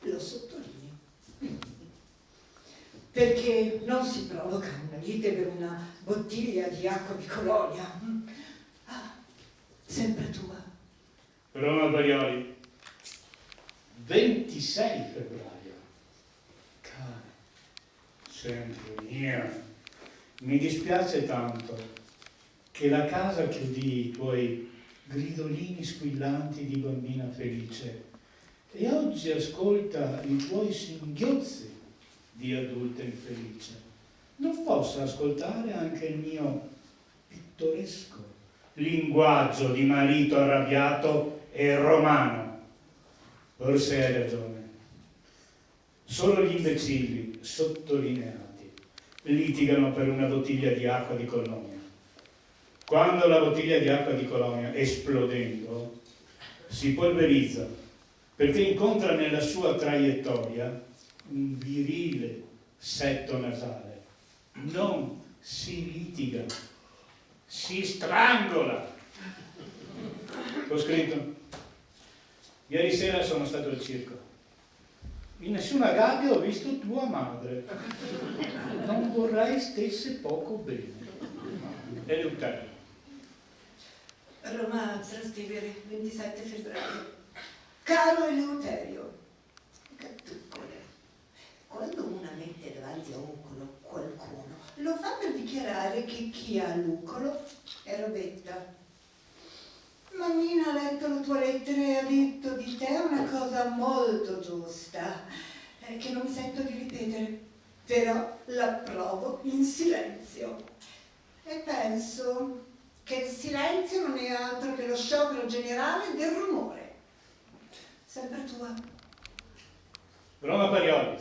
Lo sottolineo. Perché non si provoca una lite per una bottiglia di acqua di Colonia. Ah, sempre tua. Roma Parioli, 26 febbraio. Cara, sempre mia. Mi dispiace tanto che la casa che udì i tuoi gridolini squillanti di bambina felice e oggi ascolta i tuoi singhiozzi di adulta infelice non possa ascoltare anche il mio pittoresco linguaggio di marito arrabbiato e romano. Forse hai ragione. Solo gli imbecilli sottolineati litigano per una bottiglia di acqua di Colonia. Quando la bottiglia di acqua di Colonia, esplodendo, si polverizza perché incontra nella sua traiettoria un virile setto nasale, non si litiga, si strangola. Ho scritto: ieri sera sono stato al circo. In nessuna gabbia ho visto tua madre. Non vorrei stesse poco bene. Eleuterio. Roma Trastevere, 27 febbraio. Caro Eleuterio, cattuccole, quando una mette davanti a Ucolo qualcuno, lo fa per dichiarare che chi ha l'Ucolo è robetta. Mammina ha letto la tua lettera e ha detto di te una cosa molto giusta, che non mi sento di ripetere, però l'approvo in silenzio. E penso che il silenzio non è altro che lo sciopero generale del rumore. Sempre tua. Roma Parioli,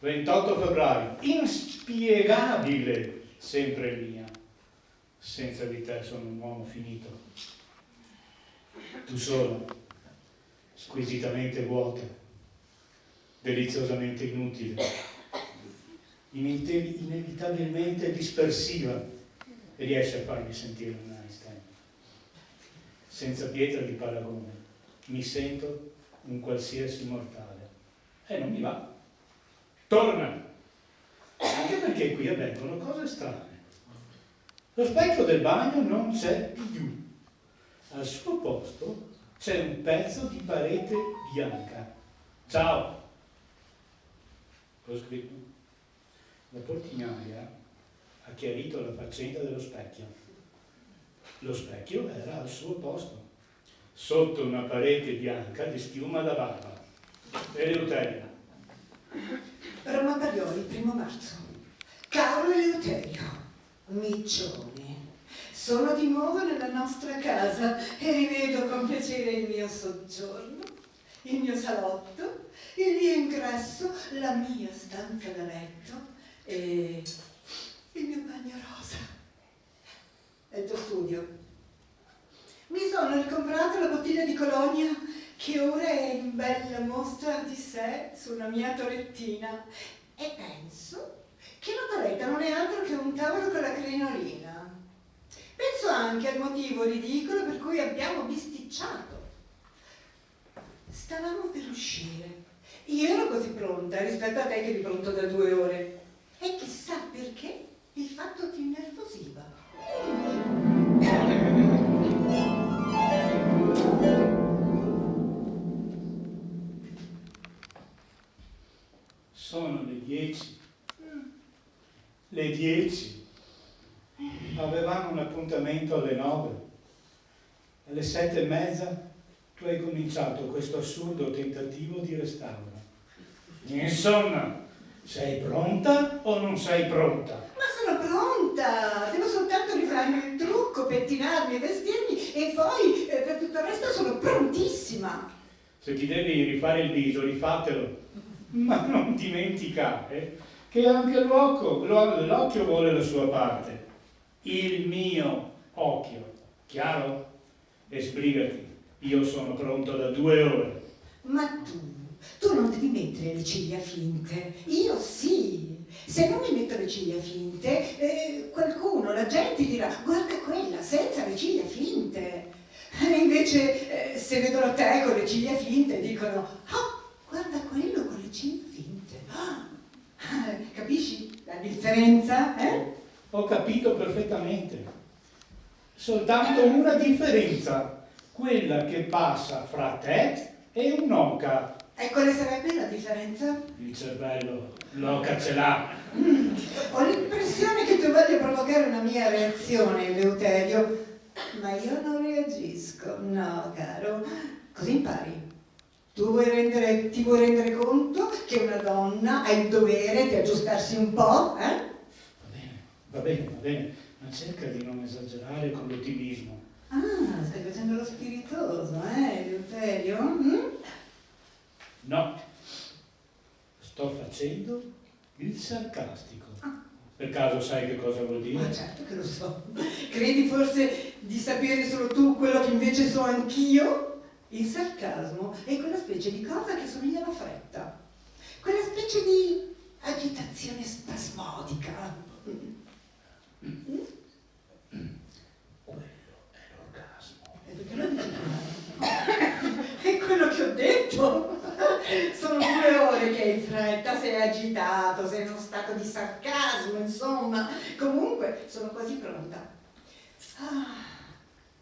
28 febbraio. Inspiegabile, sempre mia. Senza di te sono un uomo finito. Tu sola, squisitamente vuota, deliziosamente inutile, inevitabilmente dispersiva, e riesce a farmi sentire un Einstein. Senza pietra di paragone, mi sento un qualsiasi mortale. E non mi va. Torna! Anche perché qui avvengono cose strane. Lo specchio del bagno non c'è più. Al suo posto c'è un pezzo di parete bianca. Ciao! Ho scritto. La portinaia ha chiarito la faccenda dello specchio. Lo specchio era al suo posto, sotto una parete bianca di schiuma da barba. Eleuterio. Roma Parioli, 1 marzo. Caro Eleuterio, miccione, sono di nuovo nella nostra casa e rivedo con piacere il mio soggiorno, il mio salotto, il mio ingresso, la mia stanza da letto e il mio bagno rosa e il tuo studio. Mi sono ricomprato la bottiglia di Colonia che ora è in bella mostra di sé sulla mia torettina e penso che la toretta non è altro che un tavolo con la crinolina. Penso anche al motivo ridicolo per cui abbiamo bisticciato. Stavamo per uscire. Io ero così pronta rispetto a te che eri pronto da 2 ore. E chissà perché il fatto ti innervosiva. Sono le 10. Le 10. Avevamo un appuntamento alle 9. Alle 7:30 tu hai cominciato questo assurdo tentativo di restauro. Insomma, sei pronta o non sei pronta? Ma sono pronta! Devo soltanto rifarmi il trucco, pettinarmi, vestirmi e poi per tutto il resto sono prontissima! Se ti devi rifare il viso, rifatelo. Ma non dimenticare che anche l'occhio vuole la sua parte. Il mio occhio, chiaro? E sbrigati, io sono pronto da 2 ore. Ma tu non devi mettere le ciglia finte, io sì! Se non mi metto le ciglia finte, qualcuno, la gente dirà guarda quella, senza le ciglia finte! E invece se vedono te con le ciglia finte dicono ah, guarda quello con le ciglia finte! Ah, capisci la differenza? Ho capito perfettamente. Soltanto una differenza, quella che passa fra te e un'oca. E quale sarebbe la differenza? Il cervello, l'oca ce l'ha. Ho l'impressione che tu voglia provocare una mia reazione, Eleuterio, ma io non reagisco, no, caro. Così impari. Ti vuoi rendere conto che una donna ha il dovere di aggiustarsi un po', Va bene, ma cerca di non esagerare con l'ottimismo. Ah, stai facendo lo spiritoso, Eleuterio? No, sto facendo il sarcastico. Per caso sai che cosa vuol dire? Ma certo che lo so. Credi forse di sapere solo tu quello che invece so anch'io? Il sarcasmo è quella specie di cosa che somiglia alla fretta. Quella specie di agitazione spasmodica. Quello è l'orgasmo. E perché lo dici? È quello che ho detto. Sono 2 ore che hai fretta, sei agitato, sei in uno stato di sarcasmo, insomma. Comunque, sono quasi pronta.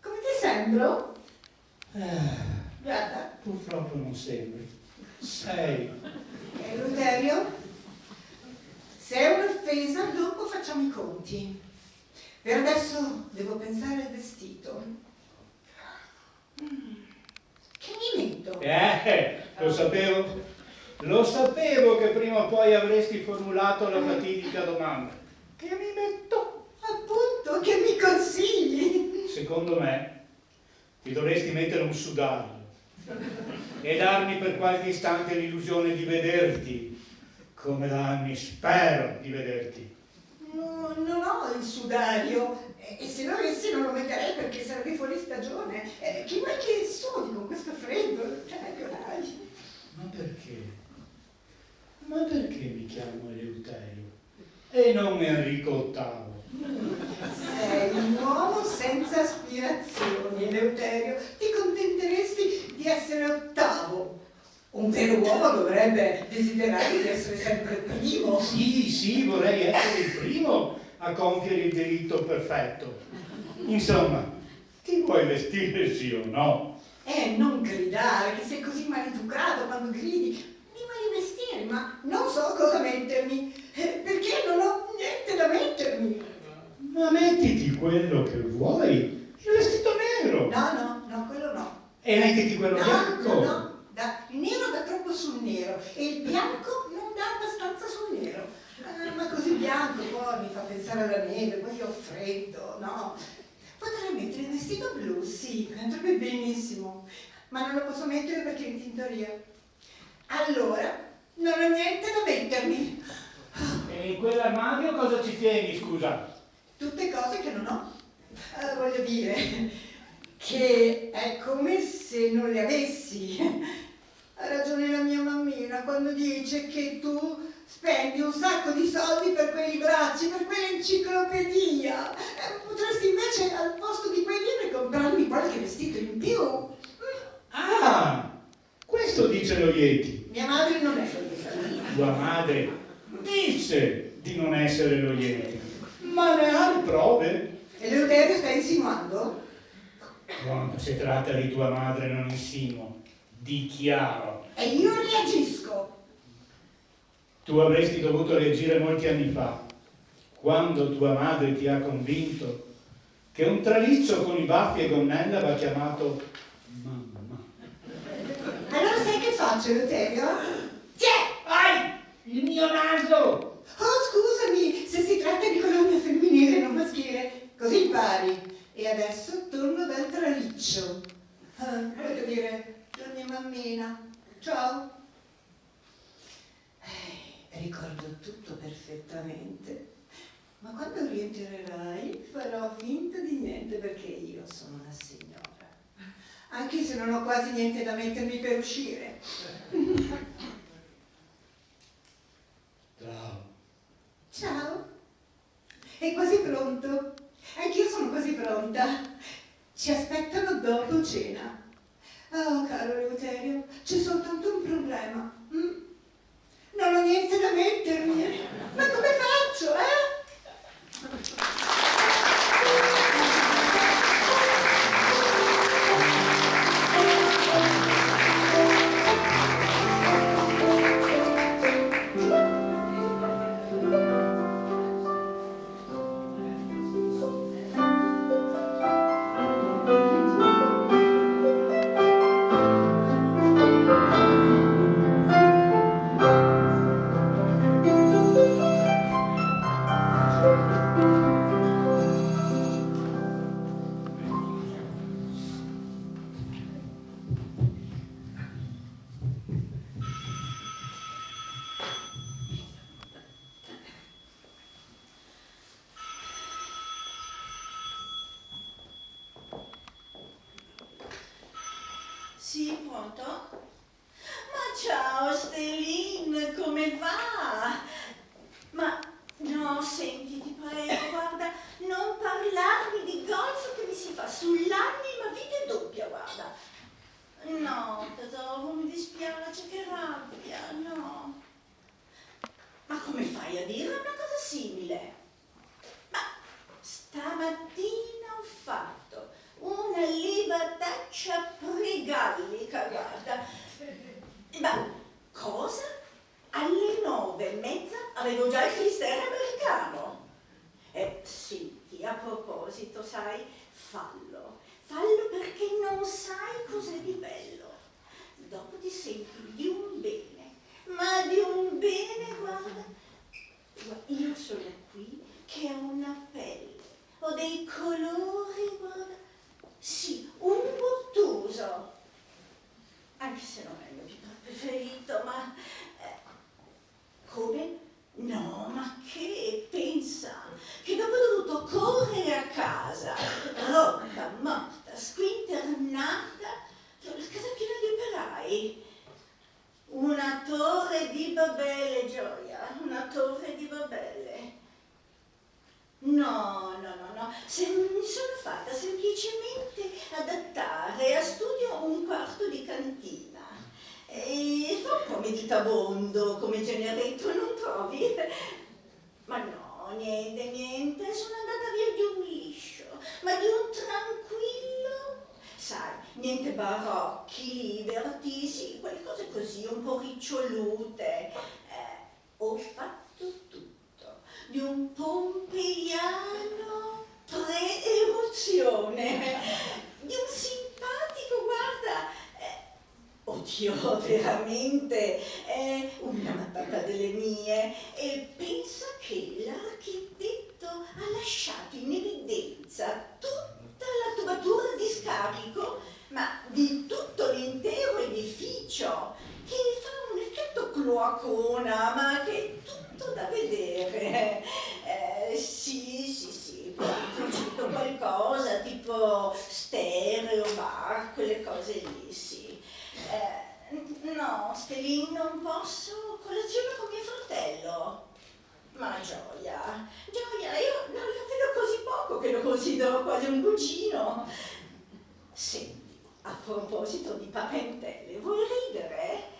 Come ti sembro? Guarda. Purtroppo non sembri. Sei. Eleuterio, se è un'offesa, dopo facciamo i conti. Per adesso devo pensare al vestito. Che mi metto? Lo sapevo che prima o poi avresti formulato la fatidica domanda. Che mi metto? Appunto, che mi consigli? Secondo me ti dovresti mettere un sudario e darmi per qualche istante l'illusione di vederti, come da anni spero di vederti. No, non ho il sudario e se lo avessi non lo metterei perché sarebbe fuori stagione. Chi vuoi che sudi con questo freddo? Dai. Ma perché? Ma perché mi chiamo Eleuterio e non Enrico VIII? Sei un uomo senza aspirazioni, Eleuterio. Ti contenteresti di essere 8º. Un vero uomo dovrebbe desiderare di essere sempre primo. Sì, vorrei essere il primo a compiere il delitto perfetto. Insomma, ti vuoi vestire sì o no? Non gridare, che sei così maleducato quando gridi. Mi voglio vestire, ma non so cosa mettermi, perché non ho niente da mettermi. Ma mettiti quello che vuoi, il vestito nero. No, quello no. E mettiti quello bianco. No. Il nero dà troppo sul nero e il bianco non dà abbastanza sul nero. Ma così bianco poi mi fa pensare alla neve, poi io ho freddo, no? Potrei mettere il vestito blu, sì, andrebbe benissimo, ma non lo posso mettere perché è in tintoria. Allora, non ho niente da mettermi. E in quell'armadio cosa ci tieni, scusa? Tutte cose che non ho. Voglio dire che è come se non le avessi. Ha ragione la mia mammina quando dice che tu spendi un sacco di soldi per quei libracci, per quell'enciclopedia. Potresti invece al posto di quei libri comprarmi qualche vestito in più. Ah, questo dice lo Yeti. Mia madre non è felice. Tua madre dice di non essere lo Yeti, ma ne ha le prove. Eleuterio, stai insinuando? Quando si tratta di tua madre non insinuo, dichiaro. E io reagisco. Tu avresti dovuto reagire molti anni fa, quando tua madre ti ha convinto che un traliccio con i baffi e gonnella va chiamato mamma. faccio, Eleuterio? Ai! Il mio naso! Oh, scusami, se si tratta di colonia femminile, non maschile, così impari. E adesso torno dal traliccio. Voglio dire, la mia mammina. Ciao. Ricordo tutto perfettamente. Ma quando rientrerai farò finta di niente perché io sono una signora. Anche se non ho quasi niente da mettermi per uscire. Ciao. Ciao. È quasi pronto. Anch'io sono quasi pronta. Ci aspettano dopo cena. Oh, caro Eleuterio, c'è soltanto un problema. Non ho niente da mettermi. Ma come faccio, Sì, pronto? Ma ciao Stellin, come va? Ma no, senti, ti prego, guarda, non parlarmi di golf che mi si fa sull'anima vite doppia, guarda. No, tesoro, mi dispiace, che rabbia, no. Ma come fai a dire una cosa simile? Ma stamattina ho fatto una levataccia pregallica, guarda. Ma cosa? Alle 9:30 avevo già il clister americano. Senti, a proposito, sai, fallo perché non sai cos'è di bello. Dopo ti senti di un bene, ma di un bene, guarda, io sono qui che ho una pelle, ho dei colori, guarda, sì, un bottuso, anche se non è il mio pittura preferito, ma come? No, ma che? Pensa che dopo ho dovuto correre a casa, rotta, morta, squinternata, la casa piena di operai. Una torre di Babele, Gioia, una torre di Babele. No, mi sono fatta semplicemente adattare a studio un quarto di cantina. E fa un po' meditabondo come Cenerentomo, non trovi? Ma no, niente, sono andata via di un liscio, ma di un tranquillo. Sai, niente barocchi, liberti, sì, quelle cose così, un po' ricciolute. Ho fatto tutto, di un pompeiano pre-eruzione, di un simpatico, guarda, oddio, veramente, una matata delle mie. E pensa che l'architetto ha lasciato in evidenza tutta la tubatura di scarico, ma di tutto l'intero edificio, che fa un effetto cloacona, ma che è tutto da vedere. Sì, poi ho scritto qualcosa tipo stereo, bar, quelle cose lì, sì. No, Stellin, non posso, colazione con mio fratello. Ma Gioia, io non lo vedo così poco che lo considero quasi un cugino. Senti, a proposito di parentele, vuoi ridere?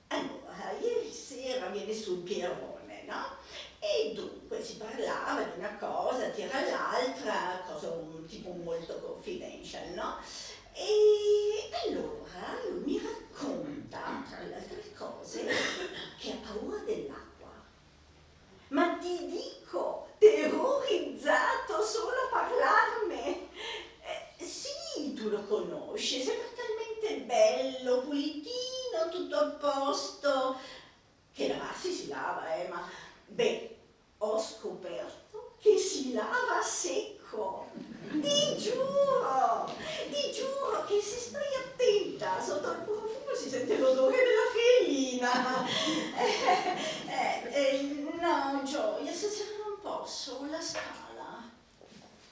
Allora, ieri sera viene sul Pierone, no? E dunque si parlava di una cosa, tira l'altra, cosa tipo molto confidential, no? E allora lui mi racconta, tra le altre cose, che ha paura dell'acqua. Ma ti dico, terrorizzato solo a parlarne. Sì, tu lo conosci, sembra talmente bello, pulitino, tutto Tina. No, Gioia, stasera non posso, la Scala.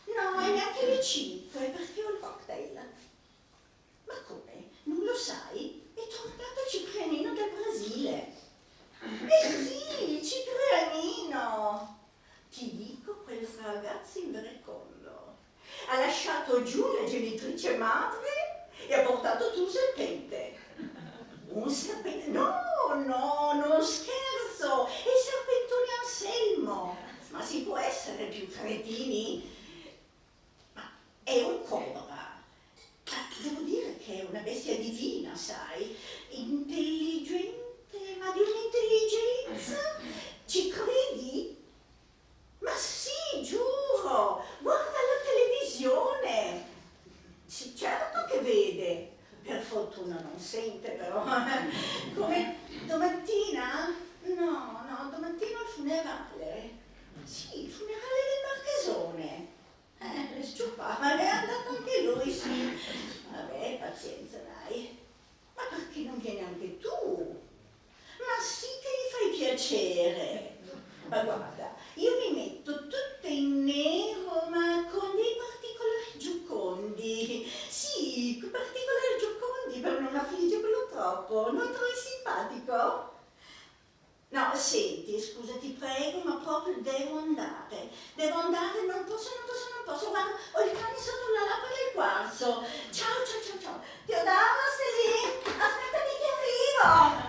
No, e neanche le 5, perché ho il cocktail. Ma come? Non lo sai? È tornato Ciprianino dal Brasile. Sì, Ciprianino! Ti dico, quel ragazzo inverecondo. Ha lasciato giù la genitrice madre e ha portato tu un serpente. Un serpente? No, non scherzo! È il serpentone Anselmo. Ma si può essere più cretini? Ma è un cobra. Ma devo dire che è una bestia divina, sai? Intelligente, ma di un'intelligenza. Ci credi? Ma sì, giuro! Guarda la televisione! Sì, certo che vede. Per fortuna non sente, però. Come domattina? No, domattina il funerale. Sì, il funerale del Marchesone. Le sciupava, è andato anche lui, sì. Vabbè, pazienza, dai. Ma perché non vieni anche tu? Ma sì che gli fai piacere. Ma guarda, io mi metto tutta in nero, ma con dei particolari giocondi. Sì, particolari giocondi per non affliggerlo troppo. Non trovi simpatico? No, senti, scusa, ti prego, ma proprio devo andare. Non posso. Guarda, ho il cane sotto la lapide del quarzo. Ciao. Teodoro, sei lì? Aspettami che arrivo.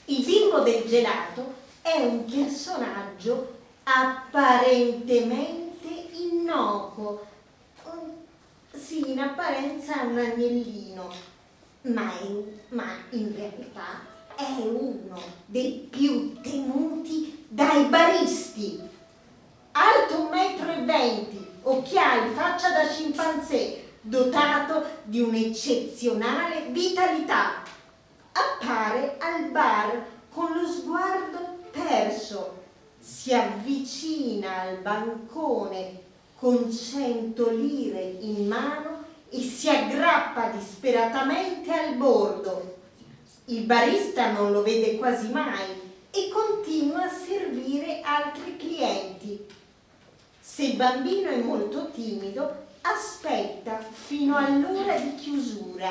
Il bimbo del gelato è un personaggio apparentemente innocuo. Sì, in apparenza è un agnellino, ma in realtà è uno dei più temuti dai baristi. Alto 1,20 m, occhiali, faccia da scimpanzé, dotato di un'eccezionale vitalità. Appare al bar con lo sguardo perso, si avvicina al bancone con 100 lire in mano e si aggrappa disperatamente al bordo. Il barista non lo vede quasi mai e continua a servire altri clienti. Se il bambino è molto timido, aspetta fino all'ora di chiusura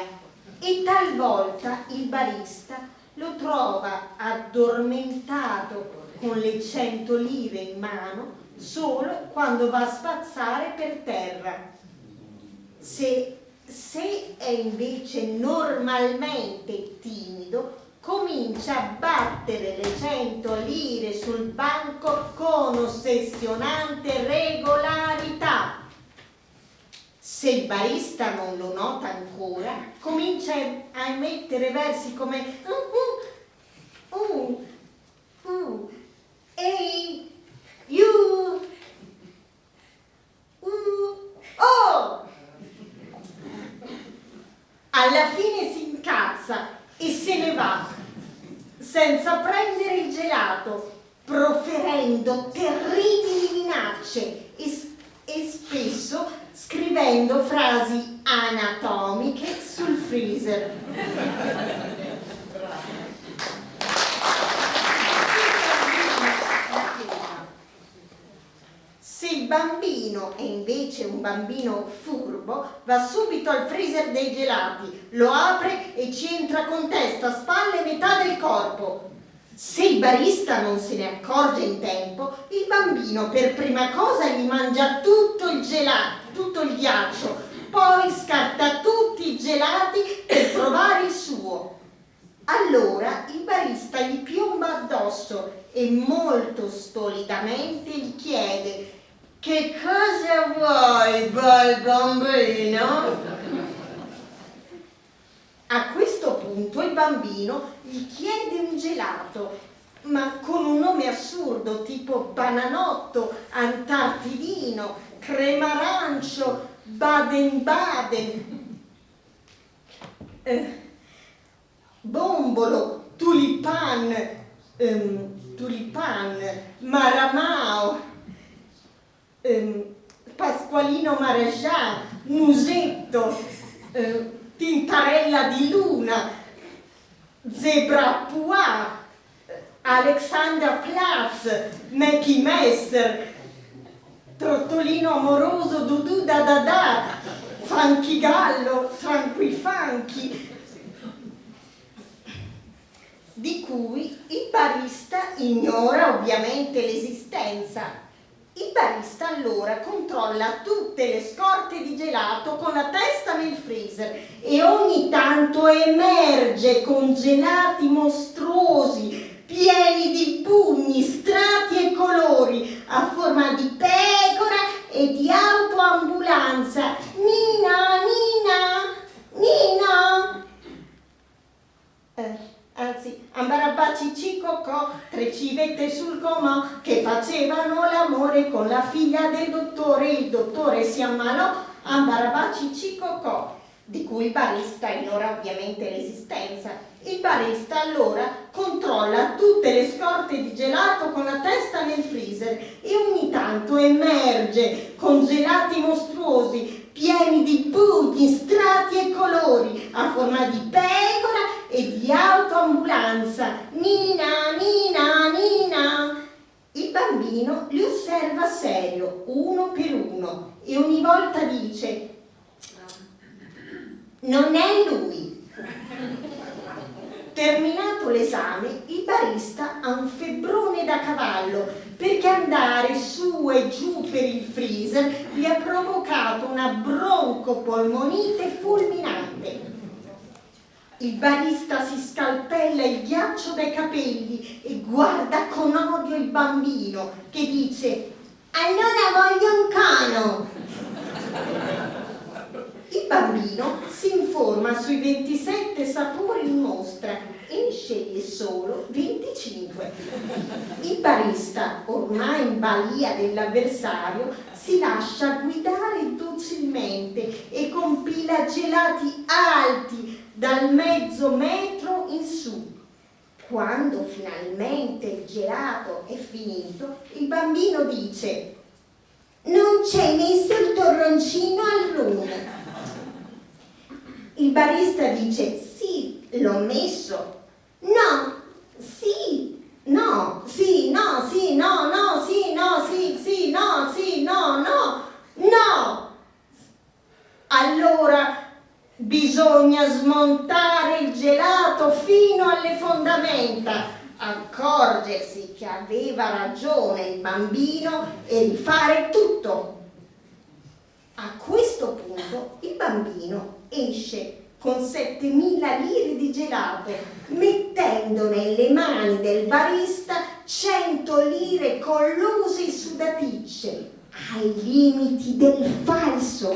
e talvolta il barista lo trova addormentato con le 100 lire in mano solo quando va a spazzare per terra. Se è invece normalmente timido, comincia a battere le 100 lire sul banco con ossessionante regolarità. Se il barista non lo nota ancora, comincia a emettere versi come ehi, you, oh! Alla fine si incazza e se ne va, senza prendere il gelato, proferendo terribili minacce e spesso scrivendo frasi anatomiche sul freezer. Se il bambino è invece un bambino furbo, va subito al freezer dei gelati, lo apre e ci entra con testa, spalle e metà del corpo. Se il barista non se ne accorge in tempo, il bambino per prima cosa gli mangia tutto il gelato, tutto il ghiaccio, poi scarta tutti i gelati per provare il suo. Allora il barista gli piomba addosso e molto stolidamente gli chiede: che cosa vuoi, bel bambino? A questo punto il bambino gli chiede un gelato, ma con un nome assurdo tipo bananotto, antartidino, crema arancio, baden-baden, bombolo, tulipan, maramao, pasqualino maraggià, musetto, tintarella di luna, zebra pois, Alexanderplatz, Mackie Messer, trottolino amoroso, Dudu da da da, Funky Gallo, Tranqui Funky, di cui il barista ignora ovviamente l'esistenza. Il barista allora controlla tutte le scorte di gelato con la testa nel freezer e ogni tanto emerge con gelati mostruosi, pieni di pugni, strati e colori, a forma di pecora e di autoambulanza. Nina, Nina, Nina! Anzi, ambarabacci cicocò, 3 civette sul comò che facevano l'amore con la figlia del dottore. Il dottore si ammalò, ambarabacci cicocò, di cui il barista ignora ovviamente l'esistenza. Il barista allora controlla tutte le scorte di gelato con la testa nel freezer e ogni tanto emerge con gelati mostruosi, pieni di pugni, strati e colori, a forma di pecora e di autoambulanza. Nina, Nina, Nina! Il bambino li osserva serio, uno per uno, e ogni volta dice: non è lui. Terminato l'esame, il barista ha un febbrone da cavallo perché andare su e giù per il freezer gli ha provocato una broncopolmonite fulminante. Il barista si scalpella il ghiaccio dai capelli e guarda con odio il bambino che dice: allora voglio un cano. Il bambino si informa sui 27 sapori in mostra e ne sceglie solo 25. Il barista, ormai in balia dell'avversario, si lascia guidare docilmente e compila gelati alti dal mezzo metro in su. Quando finalmente il gelato è finito, il bambino dice: Non c'è messo il torroncino al rum. Il barista dice: sì, l'ho messo. No, sì, no, sì, no, sì, no, no, sì, no, sì, sì, no, sì, no, no, no. Allora bisogna smontare il gelato fino alle fondamenta, accorgersi che aveva ragione il bambino e rifare tutto. A questo punto il bambino esce con 7.000 lire di gelato, mettendo nelle mani del barista 100 lire collose e sudaticce, ai limiti del falso.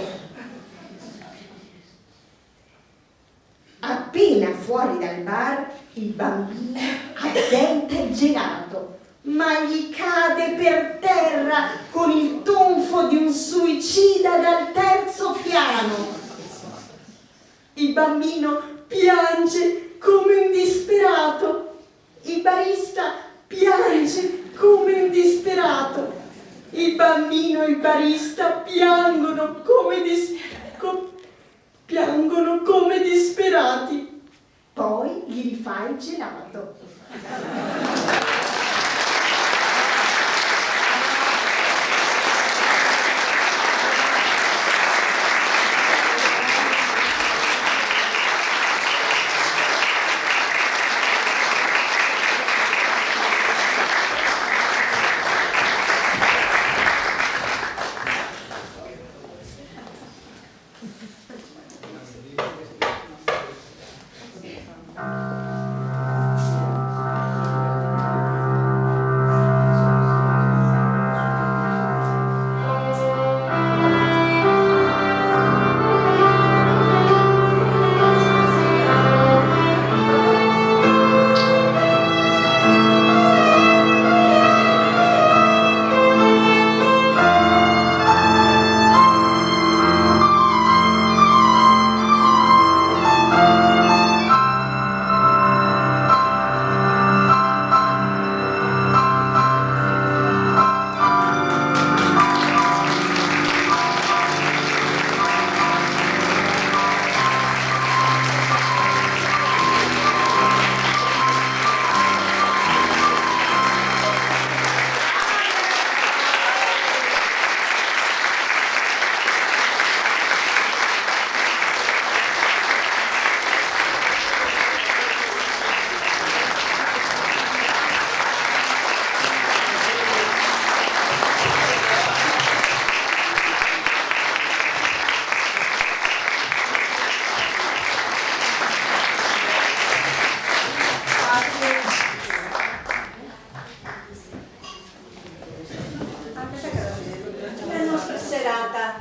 Appena fuori dal bar, il bambino addenta il gelato, ma gli cade per terra con il tonfo di un suicida dal 3° piano. Il bambino piange come un disperato. Il barista piange come un disperato. Il bambino e il barista piangono come disperati. Poi gli rifà il gelato.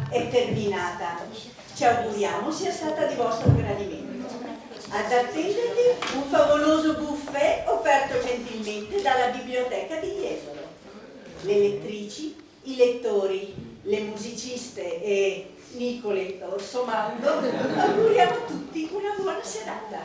È terminata. Ci auguriamo sia stata di vostro gradimento. Ad attendervi un favoloso buffet offerto gentilmente dalla biblioteca di Jesolo. Le lettrici, i lettori, le musiciste e Nicoletto Orsomando auguriamo a tutti una buona serata.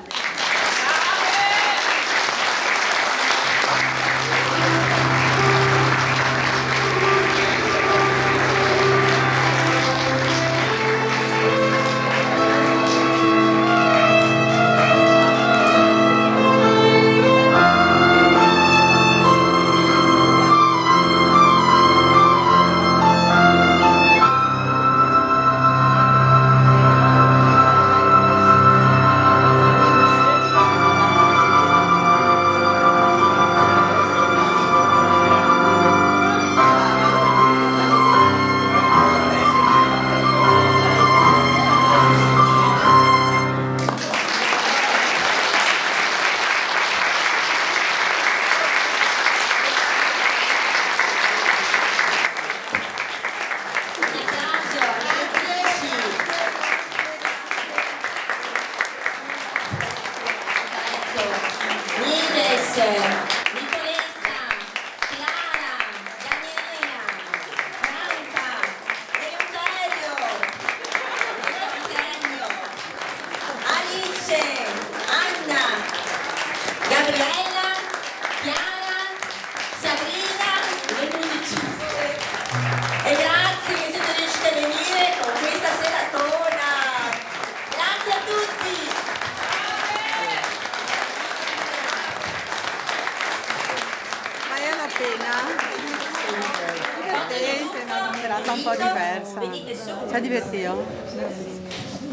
T'ha divertito?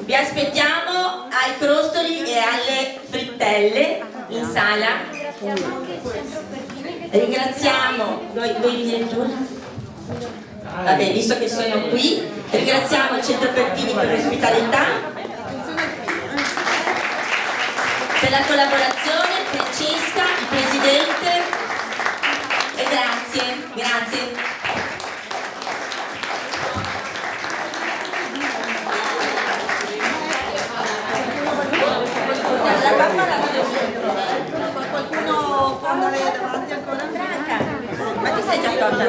Vi aspettiamo ai crostoli e alle frittelle in sala. Ringraziamo, vuoi venire tu? Vabbè, visto che sono qui, ringraziamo il Centro Pertini per l'ospitalità, per la collaborazione, Francesca, il Presidente, e grazie. Qualcuno può andare davanti ancora? Ma ti sei già accorta?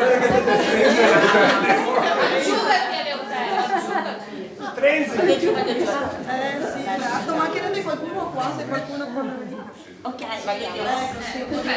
Sì, esatto, ma chiedete qualcuno qua, se qualcuno può venire. Ok, va bene. Ecco, sì, così,